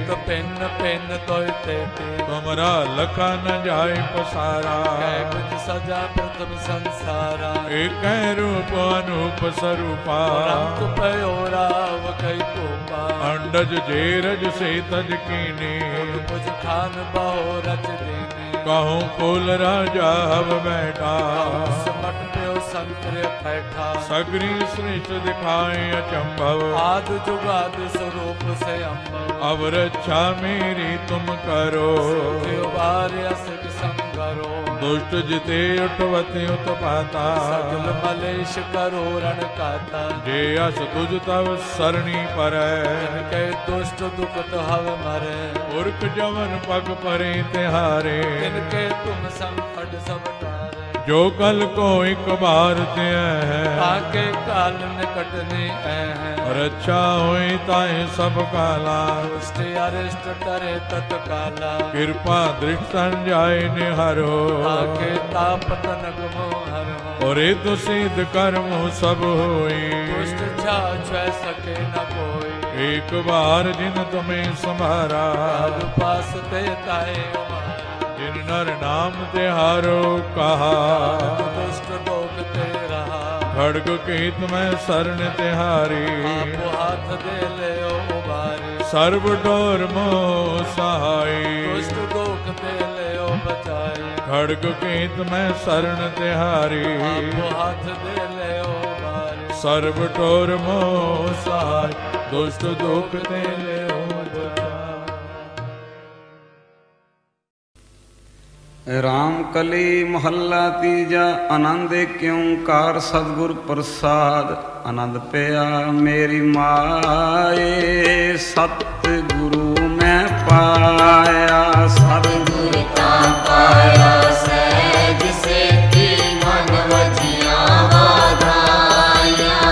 तो पिन पिन तोय तेती, तुमरा लखा न जाय पसारा, कै कुछ सजा प्रथम संसारा। एक रूप अनूप स्वरूपा, रंग पयोरा वकई कोपा, अंडज जेरज से तज कीनी, कुछ खान बहो रच देने। कहूँ कुल राजा हव बैठा, समट प्यो संकर बैठा, सगरी श्रेष्ठ दिखाए अचंभव, आद जुगाद स्वरूप से अम्भव। अब रक्षा मेरी तुम करो, बार असक संगरो, दुष्ट जिते उठवते उत्पाता, सगल मलेश करो रण काता। जे अस तुझ तव सरणी पर, के दुष्ट दुखत हव मरे, उर्क जवन पग परे तिहारे, तिनके तुम संकट सब टारे। जो कल को एक बार ते है, ताके काल निकट ने है, रक्षा होई ताए सब काला, दुष्ट अरिष्ट करे तत्काला। कृपा दृष्ट जाय निहरो, ताके ताप तनक मोहर, और तो सिद्ध कर्म सब होई, दुष्ट छा सके न कोई। एक बार जिन तुम्हें संभारा, काल पास ते ताए उमारा, जिन नर नाम तिहारो कहा, दुष्ट लोक ते रहा। खड़ग के तुम्हें शरण तिहारी, आप हाथ दे ले उबारी, सर्व डोर मोह सहाय, दुष्ट लोक ते ले बचाई। खड़ग के तुम्हें शरण तिहारी, आप हाथ दे ले उबारी, सर्व डोर मोह सहाय, दुष्ट दुख ते ले राम कली महला तीजा आनंद क्योंकार सतगुर प्रसाद आनंद पया मेरी माए सतगुरु मैं पाया सतगुर का पाया सहज से की मन वजिया वाधाया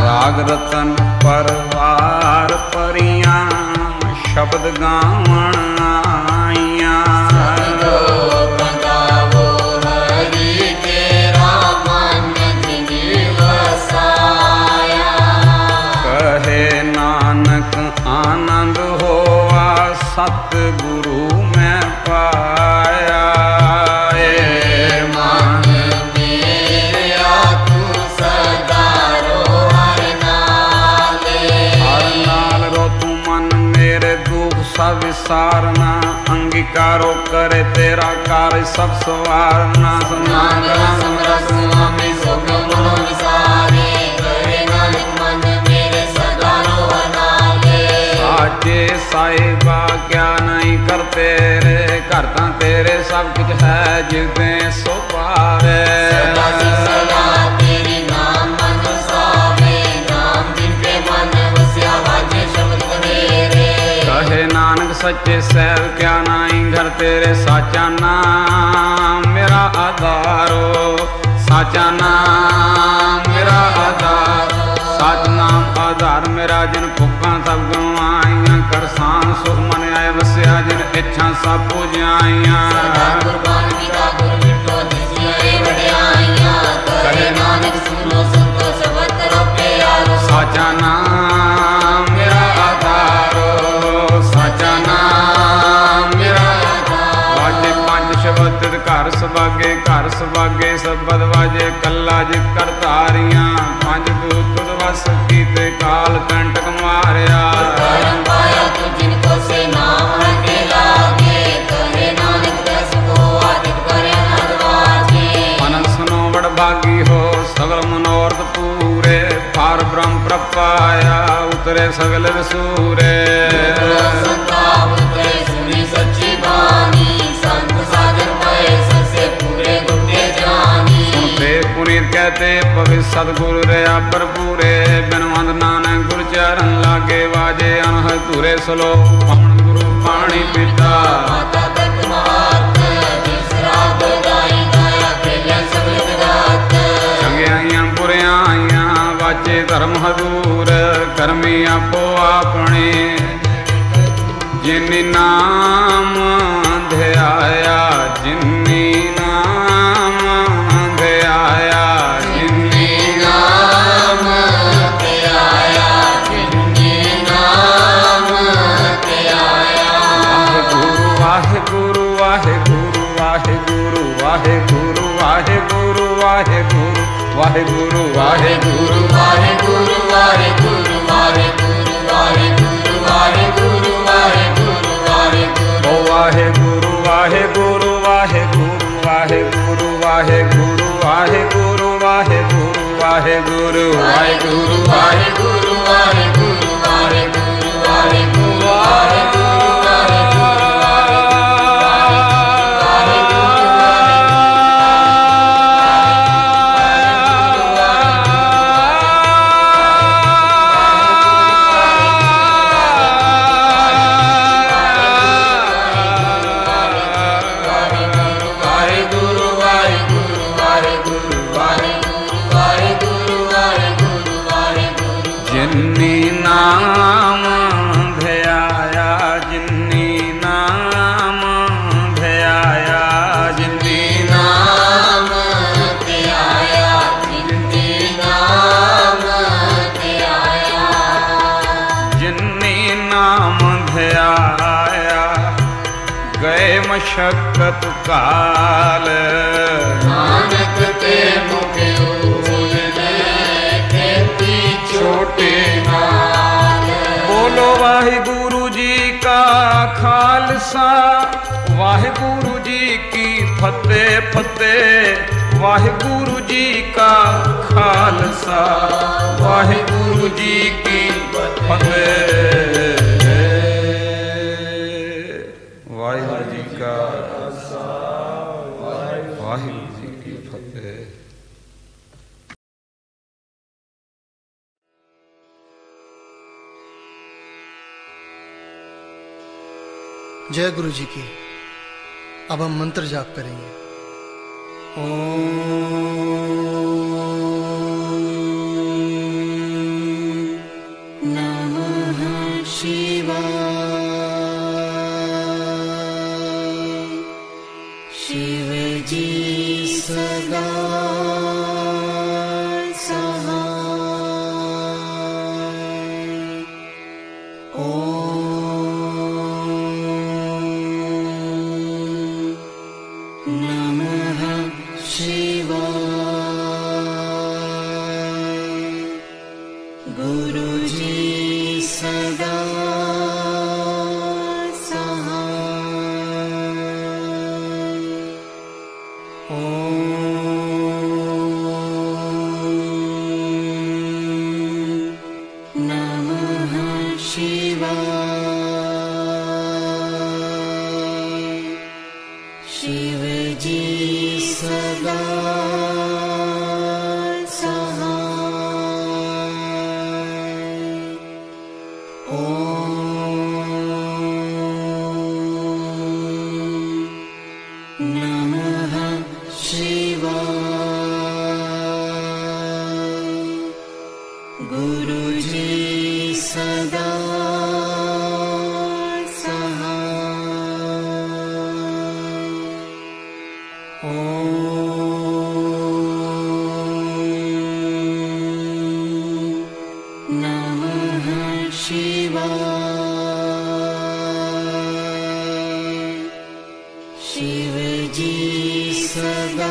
राग रतन परवार परियां शब्द गावण आइया आनंद होवा सतगुरु मैं पाया मन मेरा तू सदा रो हर नाल रो तू मन मेरे दुख सब विसारना अंगीकारो करे तेरा कार्य सब सवारना साचे साहिबा क्या नहीं करते रे करता तेरे सब कुछ है जिसने सो पावे तेरी नाम मन सावे नाम जिनके मन वस्या वाजे शब्द मेरे कहे नानक सच्चे सैव क्या नहीं घर तेरे साचा नाम मेरा आधारो साचा नाम मेरा आधार साच नाम आधार मेरा जिन भुखा सब गवाइया करसान सुख मन आए वस्या जिन इच्छा सब पूजाइया ਅਵਤਿਤ ਘਰ ਸੁਭਾਗੇ ਘਰ ਸੁਭਾਗੇ ਸਬਦ ਵਾਜੇ ਕੱਲਾ ਜਿ ਕਰ ਧਾਰੀਆਂ ਪੰਜ ਦੂਤ ਤੁਧ ਵਸ ਕੀਤੇ ਕਾਲ ਕੰਟਕ ਮਾਰਿਆ ਕਰਮ ਪਾਇਆ ਤੂੰ ਜਿਨ ਕੋ ਸੇ ਨਾਮ ਹਟੇ ਲਾਗੇ ਕਹੇ ਨਾਨਕ ਦਸ ਕੋ ਆਦਿਤ ਕਰੇ ਅਨੰਦ ਵਾਜੇ ਅਨੰਦ ਸੁਨੋ ਵਡ ਭਾਗੀ ਹੋ ਸਗਲ ਮਨੋਰਥ ਪੂਰੇ ਪਾਰ ਬ੍ਰਹਮ ਪ੍ਰਪਾਇਆ ਉਤਰੇ ਸਗਲ ਵਿਸੂਰੇ ਸੰਤਾਪ ਉਤਰੇ ਸੁਣੀ ਸੱਚੀ ਬਾਣੀ ਸੰਤ ਸਾਜਨ ਪਏ ਸਸੇ ਪੂਰੇ ਗੁੱਟੇ ਜਾਨੀ ਸੁਣਤੇ ਪੁਨੀਤ ਕਹਤੇ ਭਵਿ ਸਤਿਗੁਰ ਰਿਆ ਭਰਪੂਰੇ ਬਿਨਵੰਦ ਨਾਨਕ ਗੁਰ ਚਰਨ ਲਾਗੇ ਵਾਜੇ ਅਨਹਦ ਧੂਰੇ ਸਲੋ ਪਵਨ ਗੁਰੂ ਪਾਣੀ ਪੀਤਾ ਮਾਤਾ ਤਤ ਮਾਤ ਜਿਸ ਰਾਤ ਗਾਈ ਗਾਇਆ ਖੇਲਿਆ ਸਗਲ ਜਗਤ ਚੰਗਿਆਈਆਂ ਬੁਰਿਆਂ ਆਈਆਂ ਵਾਚੇ ਧਰਮ ਹਦੂਰ ਕਰਮੀ ਆਪੋ ਆਪਣੇ ਜਿਨਿ ਨਾਮ ਧਿਆਇਆ ਜਿਨਿ ਨਾਮ ਧਿਆਇਆ ਜਿਨਿ ਨਾਮ ਧਿਆਇਆ ਜਿਨਿ ਨਾਮ ਧਿਆਇਆ ਵਾਹਿਗੁਰੂ ਵਾਹਿਗੁਰੂ ਵਾਹਿਗੁਰੂ ਵਾਹਿਗੁਰੂ ਵਾਹਿਗੁਰੂ ਵਾਹਿਗੁਰੂ ਵਾਹਿਗੁਰੂ ਵਾਹਿਗੁਰੂ ਵਾਹਿਗੁਰੂ ਵਾਹਿਗੁਰੂ ਵਾਹਿਗੁਰੂ ਵਾਹਿਗੁਰੂ ਵਾਹਿਗੁਰੂ ਵਾਹਿਗੁਰੂ ਵਾਹਿਗੁਰੂ ਵਾਹਿਗੁਰੂ ਓ ਵਾਹਿਗੁਰੂ ਵਾਹਿਗੁਰੂ ਵਾਹਿਗੁਰੂ ਵਾਹਿਗੁਰੂ ਵਾਹਿਗੁਰੂ ਵਾਹਿਗੁਰੂ ਵਾਹਿਗੁਰੂ ਵਾਹਿਗੁਰੂ ਵਾਹਿਗੁਰੂ ਵਾਹਿਗੁਰੂ ਵਾਹਿਗੁਰੂ ਵਾਹਿਗੁਰੂ ਵਾਹਿਗੁਰੂ ਵਾਹਿਗੁਰੂ ਜਿਨਿ ਨਾਮ ਧਿਆਇਆ ਜਿਨਿ ਨਾਮ ਧਿਆਇਆ ਜਿਨਿ ਨਾਮ ਧਿਆਇਆ ਜਿਨਿ ਨਾਮ ਧਿਆਇਆ ਜਿਨਿ ਨਾਮ ਧਿਆਇਆ ਗਏ ਮਸ਼ਕਤ ਕਾਲ ਨਾਨਕ ਤੇ ਮੁਖ ਉਜਲੇ ਖੇਤੀ ਛੋਟੇ ਨਾਲ ਬੋਲੋ ਵਾਹਿਗੁਰੂ ਜੀ ਕਾ ਖਾਲਸਾ ਵਾਹਿਗੁਰੂ ਜੀ ਕੀ ਫਤਿਹ ਫਤਿਹ ਵਾਹਿਗੁਰੂ ਜੀ ਕਾ ਖਾਲਸਾ ਵਾਹਿਗੁਰੂ ਜੀ ਕੀ ਫਤਿਹ ਵਾਹਿਗੁਰੂ ਜੀ ਕਾ ਖਾਲਸਾ ਵਾਹਿਗੁਰੂ ਜੀ ਕੀ ਫਤਿਹ। जय गुरु जी की। अब हम मंत्र जाप करेंगे। ओम नमः शिवाय। शिव जी सदा शिव जी सदा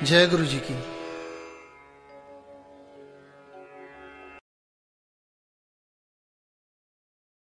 जय गुरु जी की।